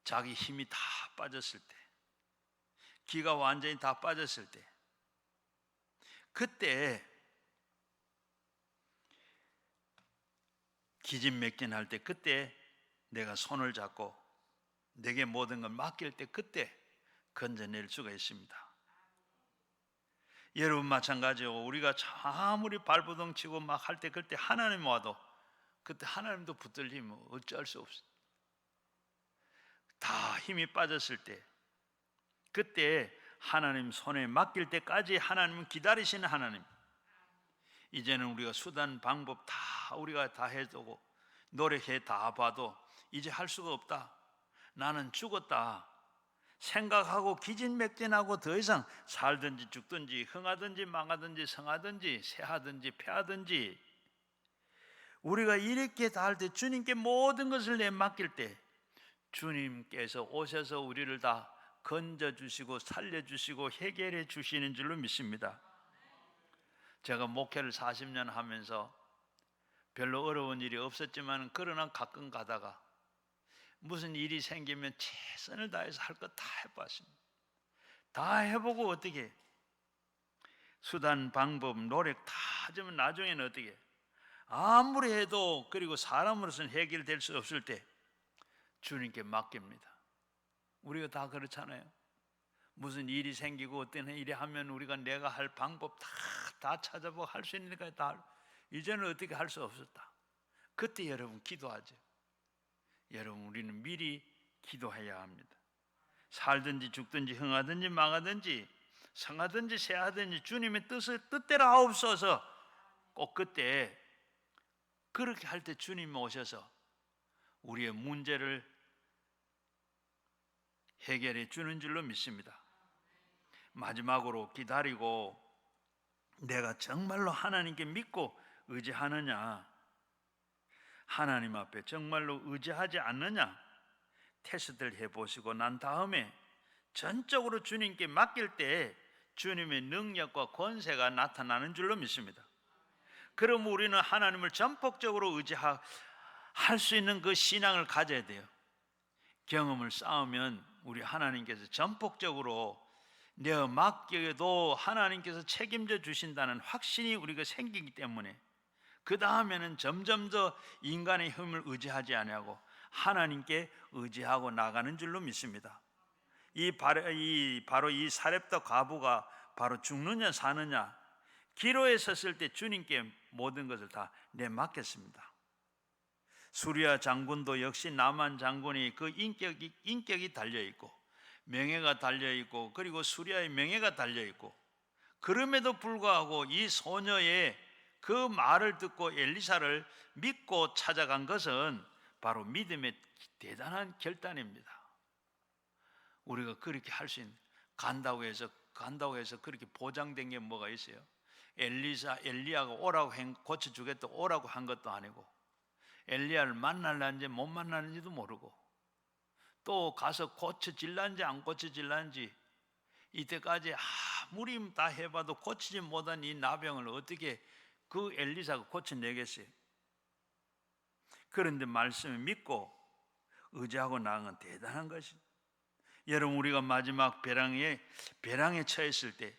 자기 힘이 다 빠졌을 때, 기가 완전히 다 빠졌을 때, 그때 기진맥진할 때, 그때 내가 손을 잡고 내게 모든 걸 맡길 때, 그때 건져낼 수가 있습니다. 여러분 마찬가지요. 우리가 아무리 발버둥 치고 막 할 때 그때 하나님 와도 그때 하나님도 붙들리면 어쩔 수 없어요. 다 힘이 빠졌을 때 그때 하나님 손에 맡길 때까지 하나님은 기다리시는 하나님. 이제는 우리가 수단 방법 다 우리가 다 해두고 노력해 다 봐도 이제 할 수가 없다. 나는 죽었다. 생각하고 기진맥진하고 더 이상 살든지 죽든지 흥하든지 망하든지 성하든지 새하든지 패하든지 우리가 이렇게 다 할 때 주님께 모든 것을 맡길 때 주님께서 오셔서 우리를 다 건져주시고 살려주시고 해결해 주시는 줄로 믿습니다. 제가 목회를 40년 하면서 별로 어려운 일이 없었지만 그러나 가끔 가다가 무슨 일이 생기면 최선을 다해서 할 것 다 해봤습니다. 다 해보고 어떻게 수단 방법 노력 다 하지만 나중에는 어떻게 아무리 해도 그리고 사람으로서는 해결될 수 없을 때 주님께 맡깁니다. 우리가 다 그렇잖아요. 무슨 일이 생기고 어떤 일이 하면 우리가 내가 할 방법 다 찾아보고 할 수 있는 데까지 다 이제는 어떻게 할 수 없었다. 그때 여러분 기도하죠. 여러분 우리는 미리 기도해야 합니다. 살든지 죽든지 흥하든지 망하든지 성하든지 새하든지 주님의 뜻대로 하옵소서. 꼭 그때 그렇게 할 때 주님 오셔서 우리의 문제를 해결해 주는 줄로 믿습니다. 마지막으로 기다리고 내가 정말로 하나님께 믿고 의지하느냐, 하나님 앞에 정말로 의지하지 않느냐 테스트를 해보시고 난 다음에 전적으로 주님께 맡길 때 주님의 능력과 권세가 나타나는 줄로 믿습니다. 그럼 우리는 하나님을 전폭적으로 의지할 수 있는 그 신앙을 가져야 돼요. 경험을 쌓으면 우리 하나님께서 전폭적으로 내가 맡겨도 하나님께서 책임져 주신다는 확신이 우리가 생기기 때문에 그 다음에는 점점 더 인간의 힘을 의지하지 아니하고 하나님께 의지하고 나가는 줄로 믿습니다. 바로 이 사렙다 과부가 바로 죽느냐 사느냐 기로에 섰을 때 주님께 모든 것을 다 내맡겼습니다. 수리아 장군도 역시 나만 장군이 그 인격이 달려있고 명예가 달려있고 그리고 수리아의 명예가 달려있고 그럼에도 불구하고 이 소녀의 그 말을 듣고 엘리사를 믿고 찾아간 것은 바로 믿음의 대단한 결단입니다. 우리가 그렇게 할 수 있는 간다고 해서 그렇게 보장된 게 뭐가 있어요? 엘리야가 오라고 고쳐주겠다 오라고 한 것도 아니고 엘리야를 만날는지 못 만나는지도 모르고 또 가서 고쳐질란지 안 고쳐질란지 이때까지 아무리 다 해봐도 고치지 못한 이 나병을 어떻게 그 엘리사가 고쳐내겠어요? 그런데 말씀을 믿고 의지하고 나간 건 대단한 것입니다. 여러분 우리가 마지막 벼랑에 처했을 때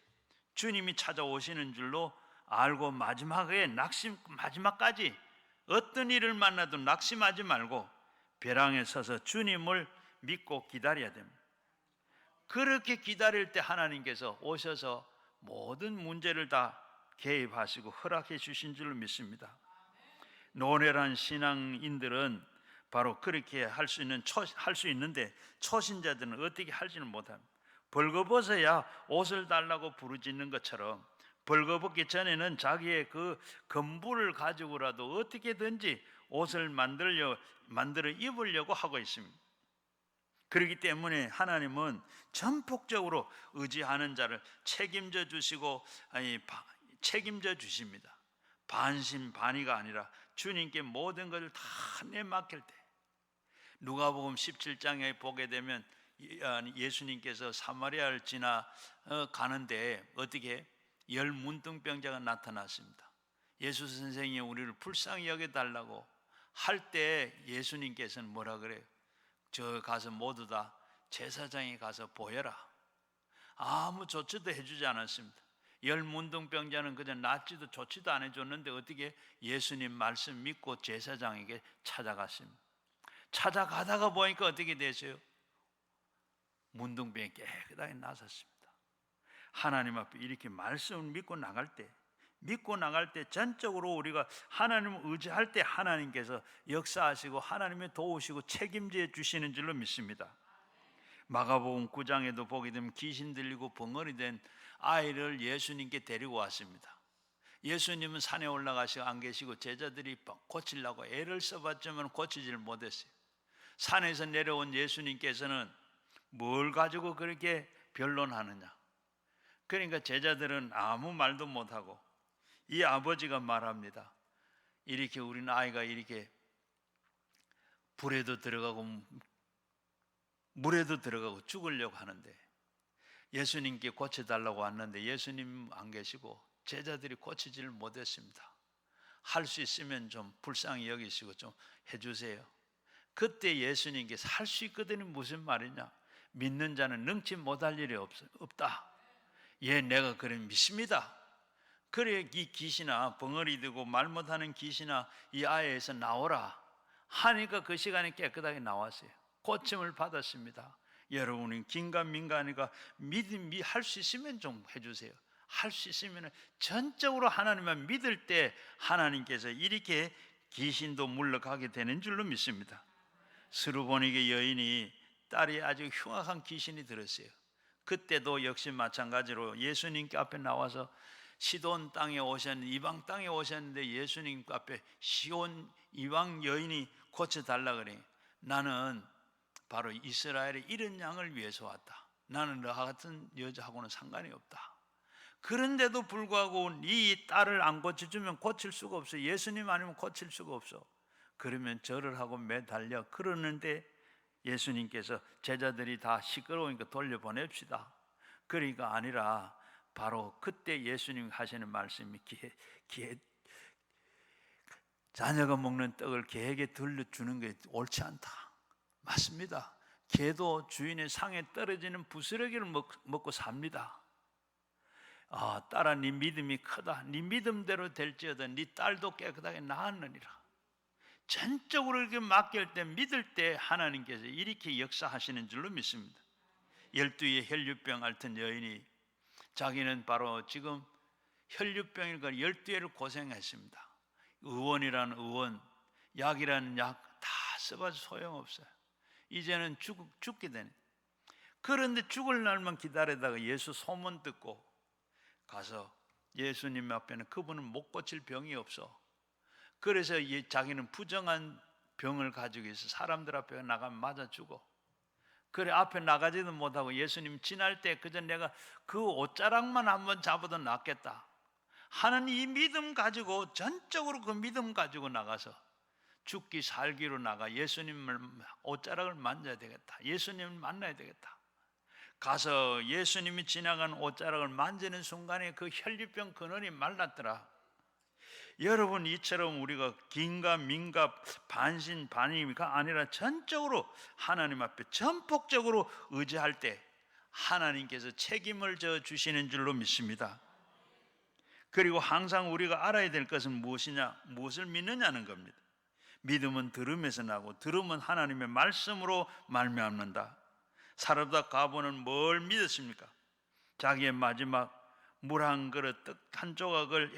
주님이 찾아오시는 줄로 알고 마지막까지 어떤 일을 만나도 낙심하지 말고 벼랑에 서서 주님을 믿고 기다려야 됩니다. 그렇게 기다릴 때 하나님께서 오셔서 모든 문제를 다 개입하시고 허락해 주신 줄로 믿습니다. 노련한 신앙인들은 바로 그렇게 할 수 있는데 초신자들은 어떻게 할지는 못합니다. 벌거벗어야 옷을 달라고 부르짖는 것처럼 벌거벗기 전에는 자기의 그 건부를 가지고라도 어떻게든지 옷을 만들어 입으려고 하고 있습니다. 그렇기 때문에 하나님은 전폭적으로 의지하는 자를 책임져 주시고 책임져 주십니다. 반신반의가 아니라 주님께 모든 것을 다 내맡길 때 누가복음 17장에 보게 되면 예수님께서 사마리아를 지나 가는데 어떻게 10 문둥병자가 나타났습니다. 예수 선생님이 우리를 불쌍히 여겨달라고 할 때 예수님께서는 뭐라 그래요? 저 가서 모두 다 제사장에 가서 보여라. 아무 조치도 해주지 않았습니다. 10 문둥병자는 그저 낫지도 조치도 안 해줬는데 어떻게 예수님 말씀 믿고 제사장에게 찾아갔습니다. 찾아가다가 보니까 어떻게 되세요? 문둥병이 깨끗하게 나섰습니다. 하나님 앞에 이렇게 말씀을 믿고 나갈 때 전적으로 우리가 하나님을 의지할 때 하나님께서 역사하시고 하나님의 도우시고 책임져 주시는 줄로 믿습니다. 마가복음 9장에도 보게 되면 귀신 들리고 벙어리 된 아이를 예수님께 데리고 왔습니다. 예수님은 산에 올라가시고 안 계시고 제자들이 고치려고 애를 써봤지만 고치지를 못했어요. 산에서 내려온 예수님께서는 뭘 가지고 그렇게 변론하느냐. 그러니까 제자들은 아무 말도 못하고 이 아버지가 말합니다. 이렇게 우리는 아이가 이렇게 불에도 들어가고 물에도 들어가고 죽으려고 하는데 예수님께 고쳐달라고 왔는데 예수님 안 계시고 제자들이 고치지를 못했습니다. 할 수 있으면 좀 불쌍히 여기시고 좀 해주세요. 그때 예수님께서 할 수 있거든요. 무슨 말이냐? 믿는 자는 능치 못할 일이 없다. 예, 내가 그래 믿습니다. 그래 이 귀신아, 벙어리 들고 말 못하는 귀신아 이 아이에서 나오라 하니까 그 시간에 깨끗하게 나왔어요. 고침을 받았습니다. 여러분은 긴가민가하니까 믿음이 할 수 있으면 좀 해주세요. 할 수 있으면 전적으로 하나님만 믿을 때 하나님께서 이렇게 귀신도 물러가게 되는 줄로 믿습니다. 스루보니게 여인이 딸이 아주 흉악한 귀신이 들었어요. 그때도 역시 마찬가지로 예수님께 앞에 나와서 시돈 땅에 오셨는데 이방 땅에 오셨는데 예수님 앞에 시온 이방 여인이 고쳐달라 그래. 나는 바로 이스라엘의 이런 양을 위해서 왔다. 나는 너 같은 여자하고는 상관이 없다. 그런데도 불구하고 이 딸을 안 고쳐주면 고칠 수가 없어. 예수님 아니면 고칠 수가 없어. 그러면 절을 하고 매달려. 그러는데 예수님께서 제자들이 다 시끄러우니까 돌려보냅시다. 그러니까 아니라 바로 그때 예수님 하시는 말씀이 자녀가 먹는 떡을 개에게 들려주는 게 옳지 않다. 맞습니다. 개도 주인의 상에 떨어지는 부스러기를 먹고 삽니다. 아, 딸아 네 믿음이 크다. 네 믿음대로 될지어다. 네 딸도 깨끗하게 나았느니라. 전적으로 이렇게 맡길 때 믿을 때 하나님께서 이렇게 역사하시는 줄로 믿습니다. 12의 혈류병 앓던 여인이 자기는 바로 지금 혈류병이니까 12회를 고생했습니다. 의원이라는 의원, 약이라는 약 다 써봐도 소용없어요. 이제는 죽게 되네. 그런데 죽을 날만 기다리다가 예수 소문 듣고 가서 예수님 앞에는 그분은 못 고칠 병이 없어. 그래서 자기는 부정한 병을 가지고 있어. 사람들 앞에 나가면 맞아 죽어. 그래 앞에 나가지도 못하고 예수님 지날 때 그저 내가 그 옷자락만 한번 잡아도 낫겠다 하는 이 믿음 가지고 전적으로 그 믿음 가지고 나가서 죽기 살기로 나가 예수님을 옷자락을 만져야 되겠다. 예수님을 만나야 되겠다. 가서 예수님이 지나간 옷자락을 만지는 순간에 그 혈류병 근원이 말랐더라. 여러분 이처럼 우리가 긴가 민가 반신반의가 아니라 전적으로 하나님 앞에 전폭적으로 의지할 때 하나님께서 책임을 져 주시는 줄로 믿습니다. 그리고 항상 우리가 알아야 될 것은 무엇이냐, 무엇을 믿느냐는 겁니다. 믿음은 들음에서 나고 들음은 하나님의 말씀으로 말미암는다. 사르밧 가보는 뭘 믿었습니까? 자기의 마지막 물 한 그릇, 떡 한 조각을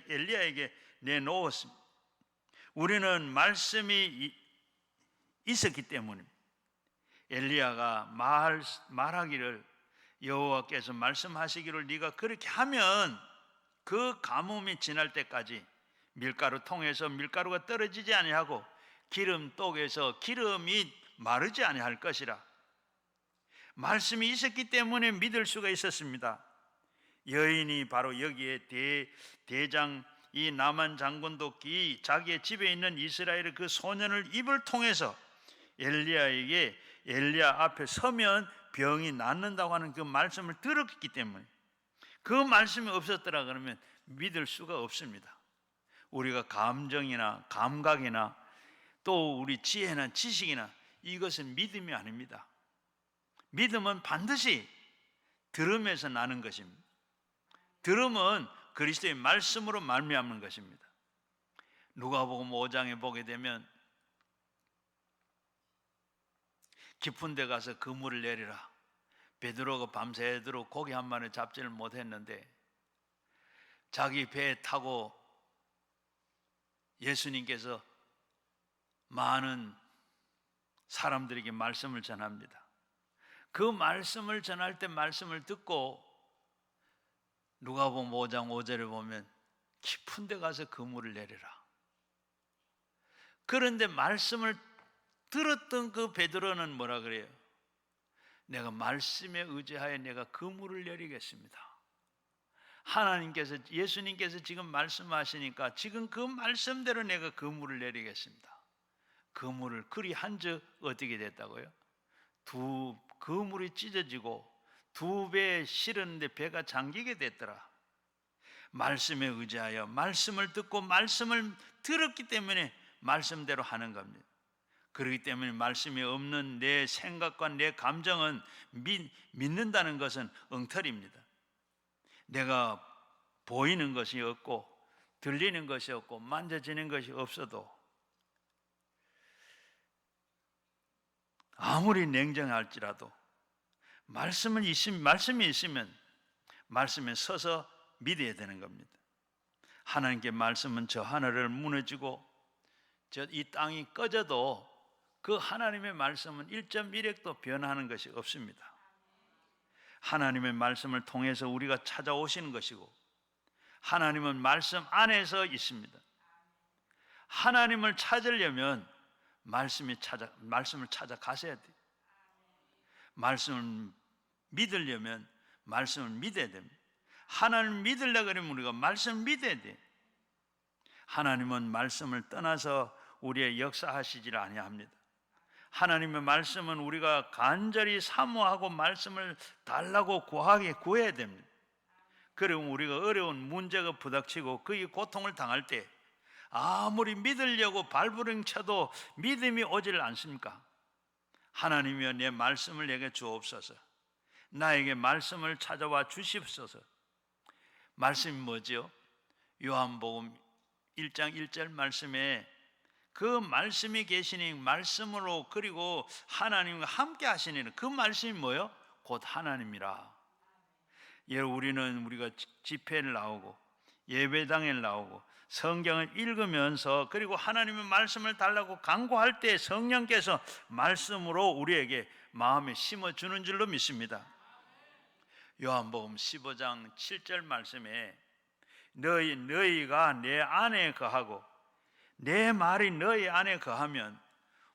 엘리야에게 내놓았습니다. 우리는 말씀이 있었기 때문입니다. 엘리야가 말하기를 여호와께서 말씀하시기를 네가 그렇게 하면 그 가뭄이 지날 때까지 밀가루 통에서 밀가루가 떨어지지 아니하고 기름독에서 기름이 마르지 아니할 것이라. 말씀이 있었기 때문에 믿을 수가 있었습니다. 여인이 바로 여기에 대장 이 나만 장군도 자기의 집에 있는 이스라엘의 그 소년을 입을 통해서 엘리야 앞에 서면 병이 낫는다고 하는 그 말씀을 들었기 때문에 그 말씀이 없었더라 그러면 믿을 수가 없습니다. 우리가 감정이나 감각이나 또 우리 지혜나 지식이나 이것은 믿음이 아닙니다. 믿음은 반드시 들음에서 나는 것입니다. 들음은 그리스도의 말씀으로 말미암는 것입니다. 누가복음 5장에 보게 되면 깊은 데 가서 그물을 내리라. 베드로가 밤새도록 고기 한 마리 잡지를 못했는데 자기 배에 타고 예수님께서 많은 사람들에게 말씀을 전합니다. 그 말씀을 전할 때 말씀을 듣고 누가복음 5장 5절에 보면 깊은 데 가서 그물을 내리라. 그런데 말씀을 들었던 그 베드로는 뭐라 그래요? 내가 말씀에 의지하여 내가 그물을 내리겠습니다. 하나님께서, 예수님께서 지금 말씀하시니까 지금 그 말씀대로 내가 그물을 내리겠습니다. 그물을 그리 한즉 어떻게 됐다고요? 그물이 찢어지고 두 배에 실었는데 배가 잠기게 됐더라. 말씀에 의지하여 말씀을 듣고 말씀을 들었기 때문에 말씀대로 하는 겁니다. 그렇기 때문에 말씀이 없는 내 생각과 내 감정은 믿는다는 것은 엉터리입니다. 내가 보이는 것이 없고 들리는 것이 없고 만져지는 것이 없어도 아무리 냉정할지라도 말씀이 있으면 말씀에 서서 믿어야 되는 겁니다. 하나님께 말씀은 저 하늘을 무너지고 이 땅이 꺼져도 그 하나님의 말씀은 1.1획도 변하는 것이 없습니다. 하나님의 말씀을 통해서 우리가 찾아오시는 것이고 하나님은 말씀 안에서 있습니다. 하나님을 찾으려면 말씀을 찾아가셔야 돼요. 말씀을 믿으려면 말씀을 믿어야 됩니다. 하나님을 믿으려고 그러면 우리가 말씀을 믿어야 돼요. 하나님은 말씀을 떠나서 우리의 역사하시질 아니합니다. 하나님의 말씀은 우리가 간절히 사모하고 말씀을 달라고 구해야 됩니다. 그러면 우리가 어려운 문제가 부닥치고 그의 고통을 당할 때 아무리 믿으려고 발버둥 쳐도 믿음이 오질 않습니까? 하나님이여 내 말씀을 내게 주옵소서. 나에게 말씀을 찾아와 주십소서. 말씀이 뭐죠? 요한복음 1장 1절 말씀에 그 말씀이 계시니 말씀으로 그리고 하나님과 함께 하시니 그 말씀이 뭐예요? 곧 하나님이라. 우리가 집회를 나오고 예배당에 나오고 성경을 읽으면서 그리고 하나님의 말씀을 달라고 간구할 때 성령께서 말씀으로 우리에게 마음에 심어주는 줄로 믿습니다. 요한복음 15장 7절 말씀에 너희가 내 안에 거하고 내 말이 너희 안에 거하면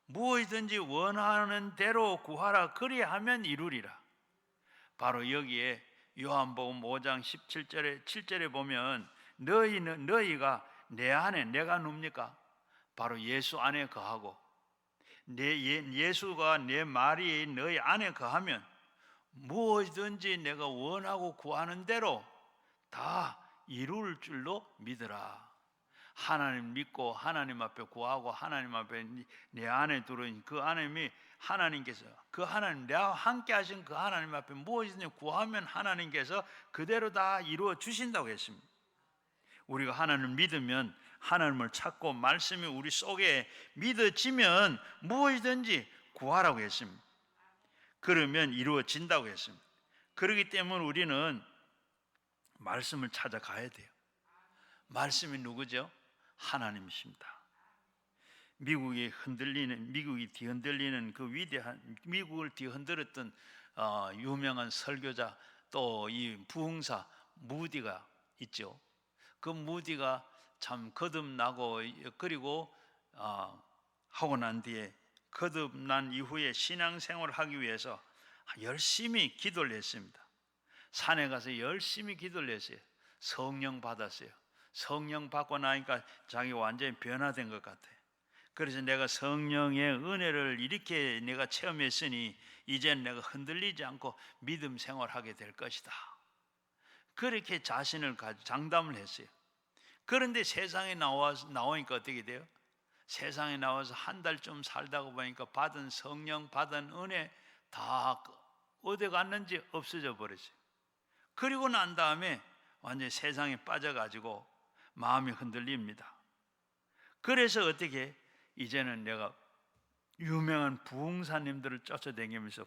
무엇이든지 원하는 대로 구하라 그리하면 이루리라. 바로 여기에 요한복음 5장 7절에 보면 너희가 내 안에, 내가 누굽니까? 바로 예수 안에 거하고 예수가 내 말이 너희 안에 거하면 무엇이든지 내가 원하고 구하는 대로 다 이룰 줄로 믿으라. 하나님 믿고 하나님 앞에 구하고 하나님 앞에 내 안에 들어온 그 하나님이 하나님께서 그 하나님 내가 함께 하신 그 하나님 앞에 무엇이든지 구하면 하나님께서 그대로 다 이루어 주신다고 했습니다. 우리가 하나님을 믿으면 하나님을 찾고 말씀이 우리 속에 믿어지면 무엇이든지 구하라고 했습니다. 그러면 이루어진다고 했습니다. 그렇기 때문에 우리는 말씀을 찾아가야 돼요. 말씀이 누구죠? 하나님이십니다. 미국이 뒤흔들리는 그 위대한 미국을 뒤흔들었던 유명한 설교자 또 이 부흥사 무디가 있죠. 그 무디가 참 거듭나고 그리고 하고 난 뒤에 거듭난 이후에 신앙생활을 하기 위해서 열심히 기도를 했습니다. 산에 가서 열심히 기도를 했어요. 성령 받았어요. 성령 받고 나니까 자기 완전히 변화된 것 같아요. 그래서 내가 성령의 은혜를 이렇게 내가 체험했으니 이제는 내가 흔들리지 않고 믿음 생활하게 될 것이다. 그렇게 자신을 가지고 장담을 했어요. 그런데 세상에 나오니까 어떻게 돼요? 세상에 나와서 한 달쯤 살다가 보니까 받은 성령, 받은 은혜 다 어디 갔는지 없어져 버렸어요. 그리고 난 다음에 완전히 세상에 빠져가지고 마음이 흔들립니다. 그래서 어떻게 이제는 내가 유명한 부흥사님들을 쫓아다니면서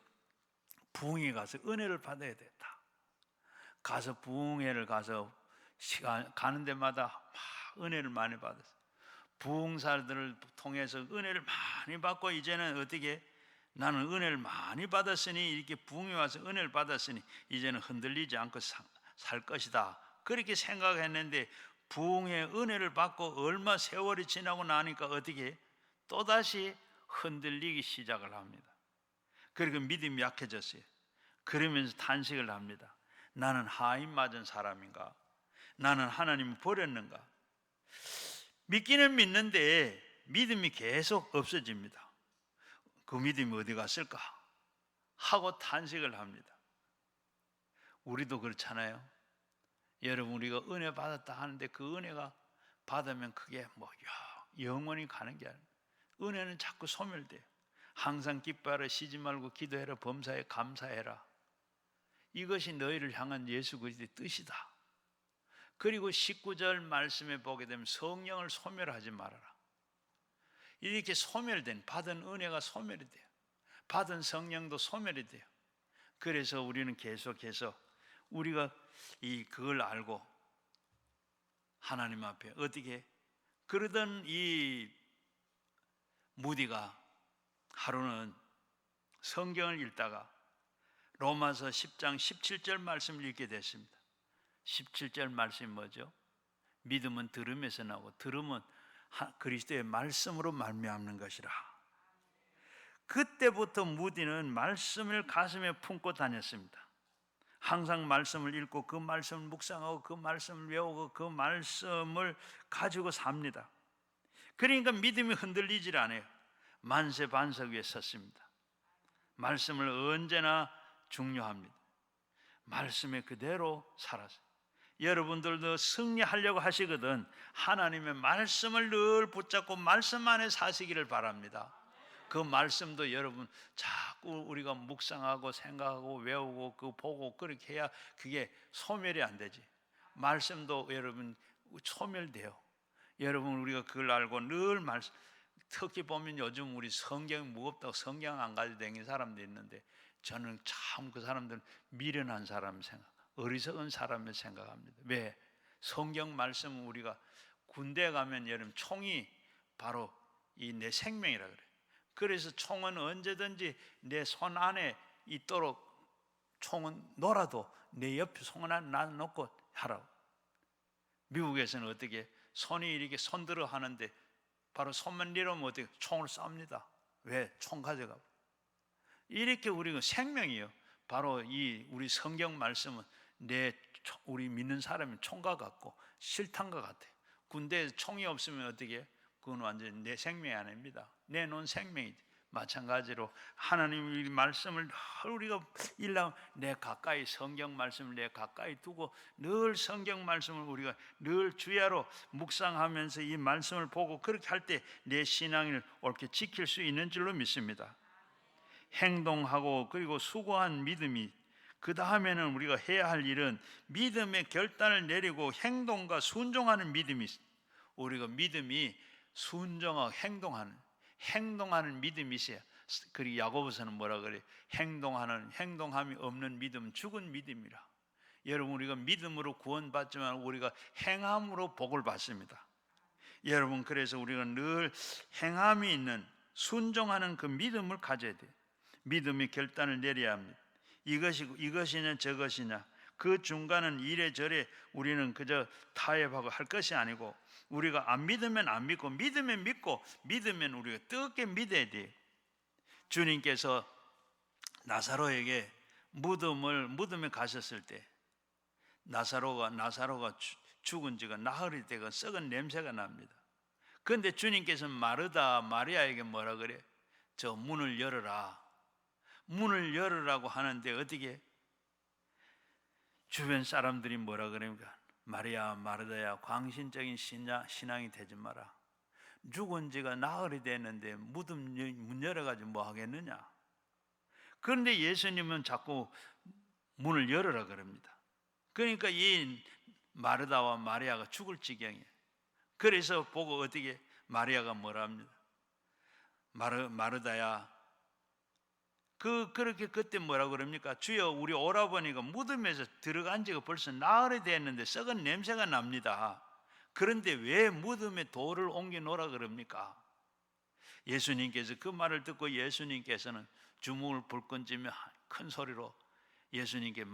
부흥회 가서 은혜를 받아야 됐다. 가서 부흥회를 가서 시간 가는 데마다 막 은혜를 많이 받았어요. 부흥사들을 통해서 은혜를 많이 받고 이제는 어떻게 나는 은혜를 많이 받았으니 이렇게 부흥에 와서 은혜를 받았으니 이제는 흔들리지 않고 살 것이다. 그렇게 생각했는데 부흥의 은혜를 받고 얼마 세월이 지나고 나니까 어떻게 또다시 흔들리기 시작을 합니다. 그리고 믿음이 약해졌어요. 그러면서 탄식을 합니다. 나는 하인 맞은 사람인가? 나는 하나님을 버렸는가? 믿기는 믿는데 믿음이 계속 없어집니다. 그 믿음이 어디 갔을까? 하고 탄식을 합니다. 우리도 그렇잖아요. 여러분, 우리가 은혜 받았다 하는데 그 은혜가 받으면 그게 영원히 가는 게 아니에요. 은혜는 자꾸 소멸돼요. 항상 기뻐하라, 쉬지 말고 기도해라, 범사에 감사해라. 이것이 너희를 향한 예수 그리스도의 뜻이다. 그리고 19절 말씀에 보게 되면 성령을 소멸하지 말아라. 이렇게 소멸된, 받은 은혜가 소멸이 돼요. 받은 성령도 소멸이 돼요. 그래서 우리는 계속해서 우리가 그걸 알고 하나님 앞에 어떻게 그러던 이 무디가 하루는 성경을 읽다가 로마서 10장 17절 말씀을 읽게 됐습니다. 17절 말씀이 뭐죠? 믿음은 들음에서 나오고 들음은 그리스도의 말씀으로 말미암는 것이라. 그때부터 무디는 말씀을 가슴에 품고 다녔습니다. 항상 말씀을 읽고 그 말씀을 묵상하고 그 말씀을 외우고 그 말씀을 가지고 삽니다. 그러니까 믿음이 흔들리질 않아요. 만세 반석 위에 섰습니다. 말씀을 언제나 중요합니다. 말씀에 그대로 살았어요. 여러분들도 승리하려고 하시거든 하나님의 말씀을 늘 붙잡고 말씀 안에 사시기를 바랍니다. 그 말씀도 여러분 자꾸 우리가 묵상하고 생각하고 외우고 그 보고 그렇게 해야 그게 소멸이 안 되지. 말씀도 여러분 소멸돼요. 여러분 우리가 그걸 알고 늘 말씀, 특히 보면 요즘 우리 성경이 무겁다고 성경 안 가지고 다니는 사람도 있는데 저는 참 그 사람들은 미련한 사람 생각, 어리석은 사람을 생각합니다. 왜? 성경 말씀은 우리가 군대에 가면 여러분 총이 바로 이 내 생명이라 그래요. 그래서 총은 언제든지 내 손 안에 있도록 총은 놀아도 내 옆에 손 안에 놔놓고 하라고. 미국에서는 어떻게 손이 이렇게 손들어 하는데 바로 손만 내려오면 어떻게 총을 쏩니다. 왜? 총 가져가. 이렇게 우리가 생명이요. 바로 이 우리 성경 말씀은 우리 믿는 사람은 총과 같고 실탄과 같아요. 군대에 총이 없으면 어떻게? 그건 완전히 내 생명이 아닙니다. 내놓은 생명이지. 마찬가지로 하나님의 말씀을 늘 우리가 읽으면 내 가까이 성경 말씀을 내 가까이 두고 늘 성경 말씀을 우리가 늘 주야로 묵상하면서 이 말씀을 보고 그렇게 할 때 내 신앙을 옳게 지킬 수 있는 줄로 믿습니다. 행동하고 그리고 수고한 믿음이 그 다음에는 우리가 해야 할 일은 믿음의 결단을 내리고 행동과 순종하는 믿음이 있습니다. 우리가 믿음이 순종하고 행동하는 믿음이 있어야. 그리고 야고보서는 뭐라 그래? 행동함이 없는 믿음은 죽은 믿음이라. 여러분 우리가 믿음으로 구원받지만 우리가 행함으로 복을 받습니다. 여러분 그래서 우리가 늘 행함이 있는 순종하는 그 믿음을 가져야 돼요. 믿음의 결단을 내려야 합니다. 이것이냐 저것이냐 그 중간은 이래저래 우리는 그저 타협하고 할 것이 아니고 우리가 안 믿으면 안 믿고 믿으면 믿고 믿으면 우리가 뜨겁게 믿어야 돼요. 주님께서 나사로에게 무덤에 가셨을 때 나사로가 죽은 지가 나흘이 되고 썩은 냄새가 납니다. 그런데 주님께서 마르다 마리아에게 뭐라 그래? 저 문을 열어라. 문을 열으라고 하는데 어떻게? 주변 사람들이 뭐라 그럽니까? 마리아 마르다야 광신적인 신앙이 되지 마라. 죽은 지가 나흘이 됐는데 무덤 문 열어가지고 뭐 하겠느냐? 그런데 예수님은 자꾸 문을 열어라 그럽니다. 그러니까 이 마르다와 마리아가 죽을 지경이에요. 그래서 보고 어떻게 마리아가 뭐라 합니다? 마르다야 그렇게 그때 뭐라 그럽니까? 주여, 우리 오라버니가 무덤에서 들어간 지가 벌써 나흘이 됐는데 썩은 냄새가 납니다. 그런데 왜 무덤에 돌을 옮겨 놓으라 그럽니까? 예수님께서 그 말을 듣고 예수님께서는 주먹을 불끈 쥐며 큰 소리로 예수님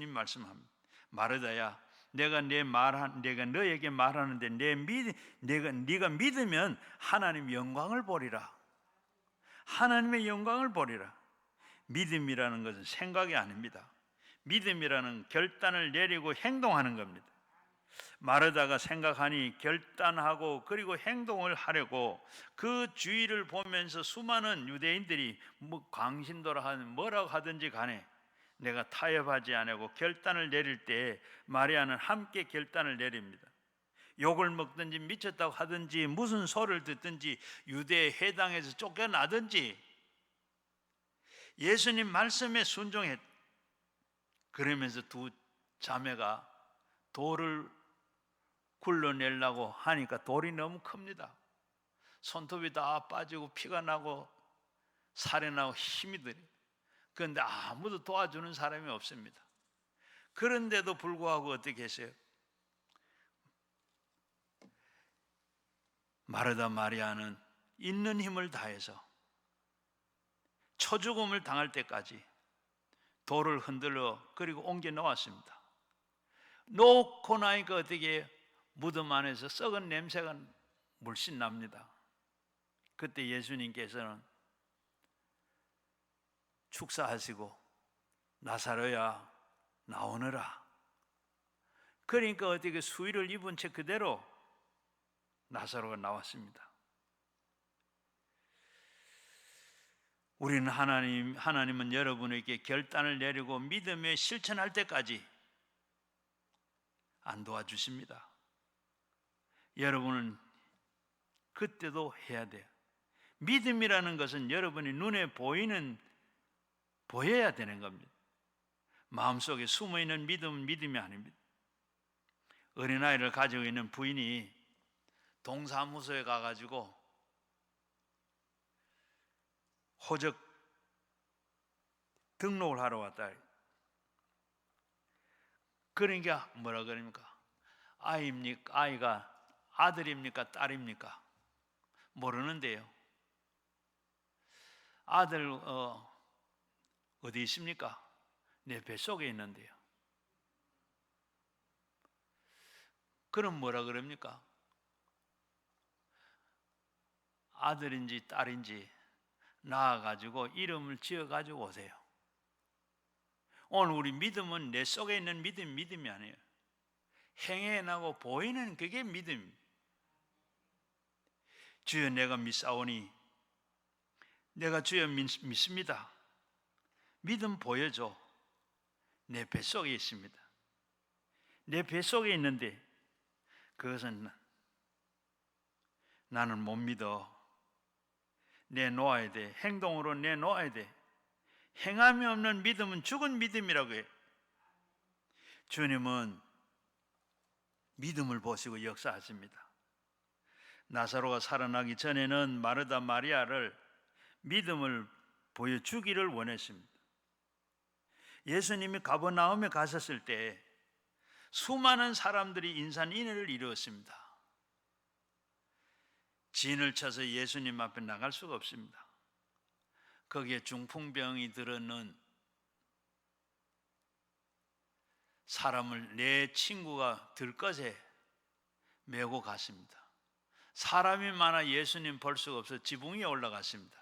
말씀합니다. 마르다야, 내가 너에게 말하는데 네가 믿으면 하나님 영광을 보리라. 하나님의 영광을 보리라. 믿음이라는 것은 생각이 아닙니다. 믿음이라는 결단을 내리고 행동하는 겁니다. 마르다가 생각하니 결단하고 그리고 행동을 하려고 그 주위를 보면서 수많은 유대인들이 광신도라 하는 뭐라고 하든지 간에 내가 타협하지 않고 결단을 내릴 때 마리아는 함께 결단을 내립니다. 욕을 먹든지 미쳤다고 하든지 무슨 소리를 듣든지 유대 회당에서 쫓겨나든지 예수님 말씀에 순종했. 그러면서 두 자매가 돌을 굴러내려고 하니까 돌이 너무 큽니다. 손톱이 다 빠지고 피가 나고 살이 나고 힘이 들어요. 그런데 아무도 도와주는 사람이 없습니다. 그런데도 불구하고 어떻게 했어요? 마르다 마리아는 있는 힘을 다해서 초죽음을 당할 때까지 돌을 흔들어 그리고 옮겨 놓았습니다. 놓고 나니까 어떻게 해요? 무덤 안에서 썩은 냄새가 물씬 납니다. 그때 예수님께서는 축사하시고 나사로야 나오너라. 그러니까 어떻게 수의를 입은 채 그대로 나사로가 나왔습니다. 우리는 하나님은 여러분에게 결단을 내리고 믿음에 실천할 때까지 안 도와주십니다. 여러분은 그때도 해야 돼요. 믿음이라는 것은 여러분이 눈에 보여야 되는 겁니다. 마음속에 숨어있는 믿음은 믿음이 아닙니다. 어린아이를 가지고 있는 부인이 동사무소에 가가지고 호적 등록을 하러 왔다. 그러니까 뭐라 그럽니까? 아이가 아들입니까? 딸입니까? 모르는데요. 아들 어디 있습니까? 내 뱃속에 있는데요. 그럼 뭐라 그럽니까? 아들인지 딸인지 낳아가지고 이름을 지어가지고 오세요. 오늘 우리 믿음은 내 속에 있는 믿음이 아니에요. 행해 나고 보이는 그게 믿음. 주여 내가 믿사오니 내가 주여 믿습니다. 믿음 보여줘. 내 뱃속에 있습니다. 내 뱃속에 있는데 그것은 나는 못 믿어. 내놓아야 돼. 행동으로 내놓아야 돼. 행함이 없는 믿음은 죽은 믿음이라고 해요. 주님은 믿음을 보시고 역사하십니다. 나사로가 살아나기 전에는 마르다 마리아를 믿음을 보여주기를 원했습니다. 예수님이 가버나움에 가셨을 때 수많은 사람들이 인산인해를 이루었습니다. 진을 쳐서 예수님 앞에 나갈 수가 없습니다. 거기에 중풍병이 들어는 사람을 내 친구가 들것에 메고 갔습니다. 사람이 많아 예수님 볼 수가 없어 지붕 위에 올라갔습니다.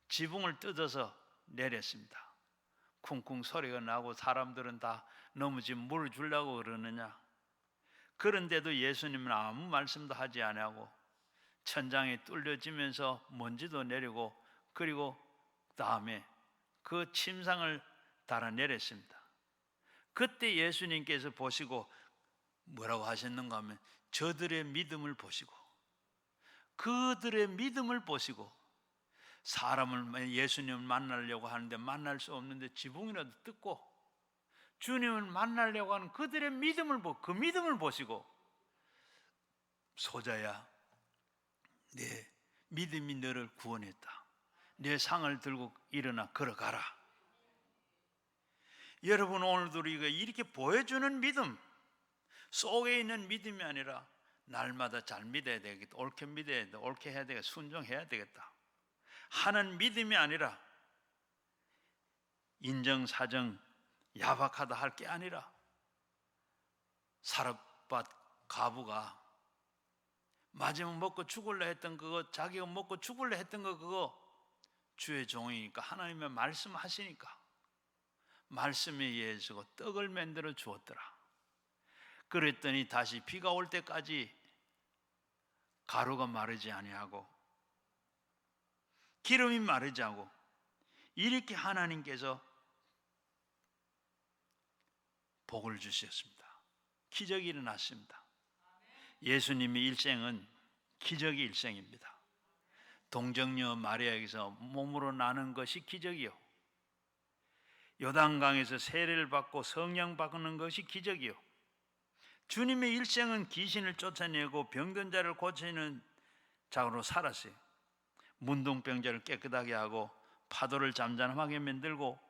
지붕을 뜯어서 내렸습니다. 쿵쿵 소리가 나고 사람들은 다 넘어지면 물을 주려고 그러느냐. 그런데도 예수님은 아무 말씀도 하지 않고 천장이 뚫려지면서 먼지도 내리고 그리고 다음에 그 침상을 달아내렸습니다. 그때 예수님께서 보시고 뭐라고 하셨는가 하면 저들의 믿음을 보시고 그들의 믿음을 보시고 사람을 예수님을 만나려고 하는데 만날 수 없는데 지붕이라도 뜯고 주님을 만나려고 하는 그들의 믿음을 보고 그 믿음을 보시고 소자야 내 믿음이 너를 구원했다. 내 상을 들고 일어나 걸어가라. 여러분, 오늘도 우리가 이렇게 보여주는 믿음 속에 있는 믿음이 아니라 날마다 잘 믿어야 되겠다, 옳게 믿어야 되겠다, 옳게 해야 되겠다, 순종해야 되겠다 하는 믿음이 아니라 인정사정 야박하다 할 게 아니라 사렙밭 과부가 마지막 먹고 죽을래 했던 그거, 자기가 먹고 죽을래 했던 거, 그거 주의 종이니까 하나님의 말씀하시니까 말씀에 의해서 떡을 만들어 주었더라. 그랬더니 다시 비가 올 때까지 가루가 마르지 아니하고 기름이 마르지 않고 이렇게 하나님께서 복을 주셨습니다. 기적이 일어났습니다. 예수님의 일생은 기적의 일생입니다. 동정녀 마리아에게서 몸으로 나는 것이 기적이요, 요단강에서 세례를 받고 성령 받는 것이 기적이요, 주님의 일생은 귀신을 쫓아내고 병든 자를 고치는 자로 살았어요. 문둥병자를 깨끗하게 하고 파도를 잠잠하게 만들고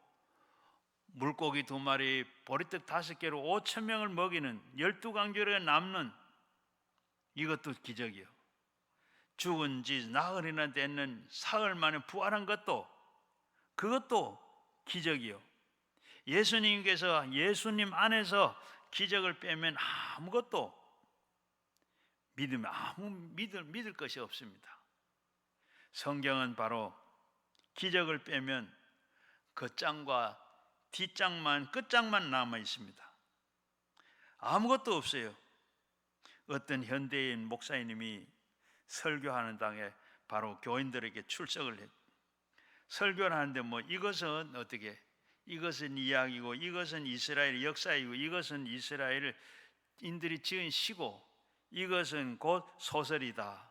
물고기 2마리 보리떡 5개로 5,000명을 먹이는 12강조에 남는 이것도 기적이요, 죽은 지 나흘이나 됐는 사흘 만에 부활한 것도 그것도 기적이요. 예수님께서 예수님 안에서 기적을 빼면 아무것도 믿을 것이 없습니다. 성경은 바로 기적을 빼면 겉장과 뒷장만, 끝장만 남아 있습니다. 아무것도 없어요. 어떤 현대인 목사님이 설교하는 당에 바로 교인들에게 출석을 했. 설교를 하는데 이것은 어떻게? 이것은 이야기고, 이것은 이스라엘 역사이고, 이것은 이스라엘인들이 지은 시고, 이것은 곧 소설이다.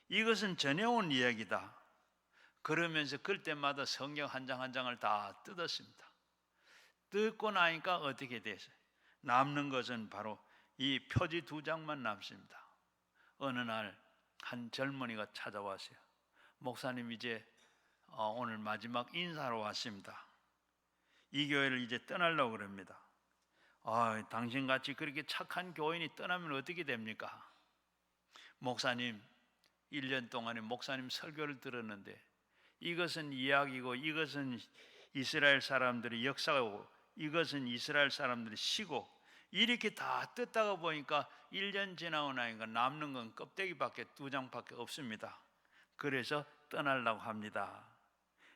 이것은 전해온 이야기다. 그러면서 그럴 때마다 성경 한 장 한 장을 다 뜯었습니다. 뜯고 나니까 어떻게 됐어요? 남는 것은 바로 이 표지 2장만 남습니다. 어느 날 한 젊은이가 찾아왔어요. 목사님, 이제 오늘 마지막 인사로 왔습니다. 이 교회를 이제 떠나려고 그럽니다. 당신같이 그렇게 착한 교인이 떠나면 어떻게 됩니까? 목사님, 1년 동안에 목사님 설교를 들었는데 이것은 이야기고, 이것은 이스라엘 사람들의 역사고, 이것은 이스라엘 사람들의 시고, 이렇게 다 뜯다가 보니까 1년 지나고 나니까 남는 건 껍데기밖에 2장밖에 없습니다. 그래서 떠나려고 합니다.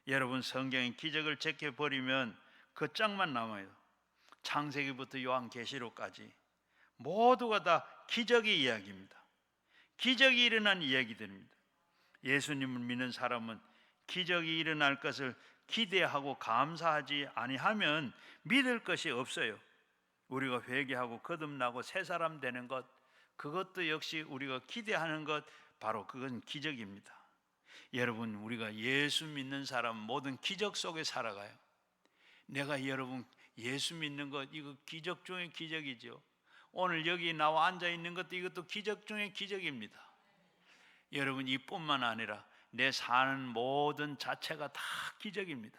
여러분, 성경의 기적을 제껴버리면 그 짝만 남아요. 창세기부터 요한계시록까지 모두가 다 기적의 이야기입니다. 기적이 일어난 이야기들입니다. 예수님을 믿는 사람은 기적이 일어날 것을 기대하고 감사하지 아니하면 믿을 것이 없어요. 우리가 회개하고 거듭나고 새 사람 되는 것, 그것도 역시 우리가 기대하는 것, 바로 그건 기적입니다. 여러분, 우리가 예수 믿는 사람 모든 기적 속에 살아가요. 내가 여러분 예수 믿는 것, 이거 기적 중의 기적이죠. 오늘 여기 나와 앉아 있는 것도 이것도 기적 중의 기적입니다. 여러분, 이뿐만 아니라 내 사는 모든 자체가 다 기적입니다.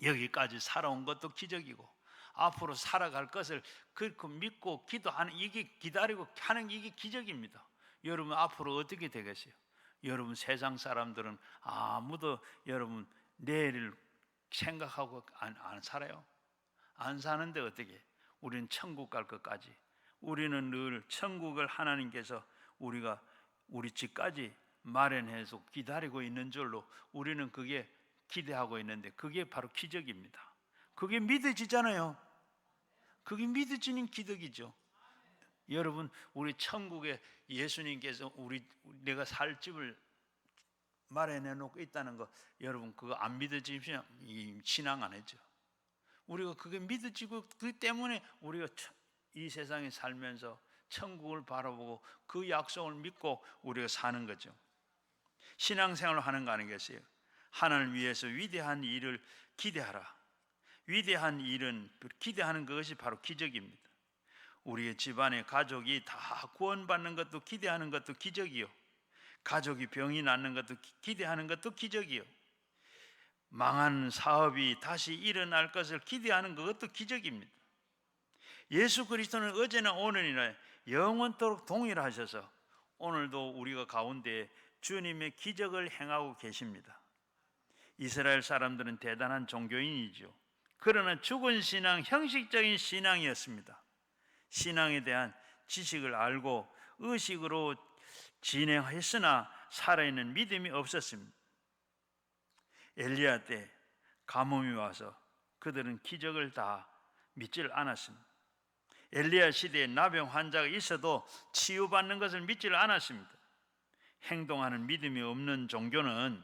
여기까지 살아온 것도 기적이고, 앞으로 살아갈 것을 그렇게 믿고 기도하는, 이게 기다리고 하는 이게 기적입니다. 여러분, 앞으로 어떻게 되겠어요? 여러분, 세상 사람들은 아무도 여러분 내일을 생각하고 안 살아요. 안 사는데 어떻게? 우리는 천국 갈 것까지, 우리는 늘 천국을 하나님께서 우리가 우리 집까지 마련해서 기다리고 있는 줄로 우리는 그게 기대하고 있는데, 그게 바로 기적입니다. 그게 믿어지잖아요. 그게 믿어지는 기적이죠. 여러분, 우리 천국에 예수님께서 내가 살 집을 마련해 놓고 있다는 거, 여러분 그거 안 믿어지면 신앙 안 했죠. 우리가 그게 믿어지고, 그 때문에 우리가 이 세상에 살면서 천국을 바라보고 그 약속을 믿고 우리가 사는 거죠. 신앙생활을 하는 거 아니겠어요? 하나님을 위해서 위대한 일을 기대하라. 위대한 일은, 기대하는 것이 바로 기적입니다. 우리의 집안의 가족이 다 구원받는 것도 기대하는 것도 기적이요, 가족이 병이 낫는 것도 기대하는 것도 기적이요, 망한 사업이 다시 일어날 것을 기대하는 그것도 기적입니다. 예수 그리스도는 어제나 오늘이나 영원토록 동일하셔서 오늘도 우리가 가운데 주님의 기적을 행하고 계십니다. 이스라엘 사람들은 대단한 종교인이죠. 그러나 죽은 신앙, 형식적인 신앙이었습니다. 신앙에 대한 지식을 알고 의식으로 진행했으나 살아있는 믿음이 없었습니다. 엘리야 때 가뭄이 와서 그들은 기적을 다 믿질 않았습니다. 엘리야 시대에 나병 환자가 있어도 치유받는 것을 믿질 않았습니다. 행동하는 믿음이 없는 종교는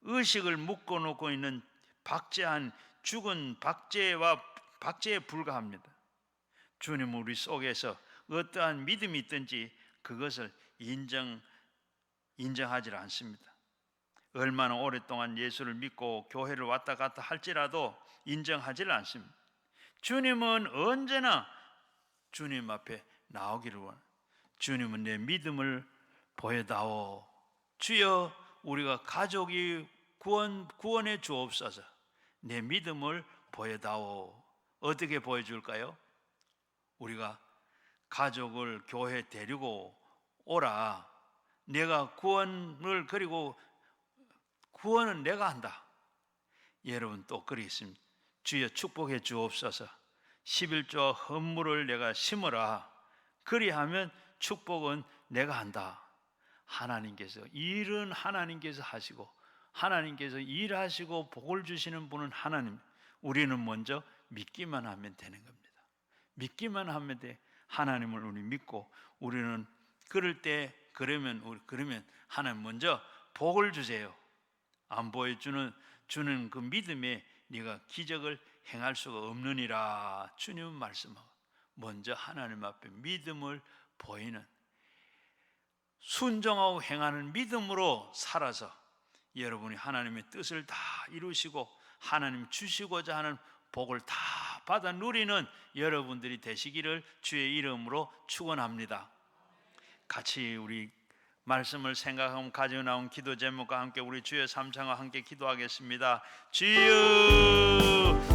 의식을 묶어놓고 있는 박제한 죽은 박제에 불과합니다. 주님 우리 속에서 어떠한 믿음이 있든지 그것을 인정하지 않습니다. 얼마나 오랫동안 예수를 믿고 교회를 왔다 갔다 할지라도 인정하지 않습니다. 주님은 언제나 주님 앞에 나오기를 원합니다. 주님은 내 믿음을 보여다오. 주여, 우리가 가족이 구원해 주옵소서. 내 믿음을 보여다오. 어떻게 보여줄까요? 우리가 가족을 교회에 데리고 오라. 내가 그리고 구원은 내가 한다. 여러분 또 그러겠습니다. 주여 축복해 주옵소서. 11조와 헌물을 내가 심어라. 그리하면 축복은 내가 한다. 하나님께서 일은 하나님께서 하시고 하나님께서 일하시고 복을 주시는 분은 하나님. 우리는 먼저 믿기만 하면 되는 겁니다. 믿기만 하면 돼. 하나님을 우리 믿고 우리는 그러면 하나님 먼저 복을 주세요. 안 보여주는 그 믿음에 네가 기적을 행할 수가 없느니라. 주님은 말씀하고 먼저 하나님 앞에 믿음을 보이는 순종하고 행하는 믿음으로 살아서 여러분이 하나님의 뜻을 다 이루시고 하나님 주시고자 하는 복을 다 받아 누리는 여러분들이 되시기를 주의 이름으로 축원합니다. 같이 우리 말씀을 생각하면 가지고 나온 기도 제목과 함께 우리 주의 삼창과 함께 기도하겠습니다. 주여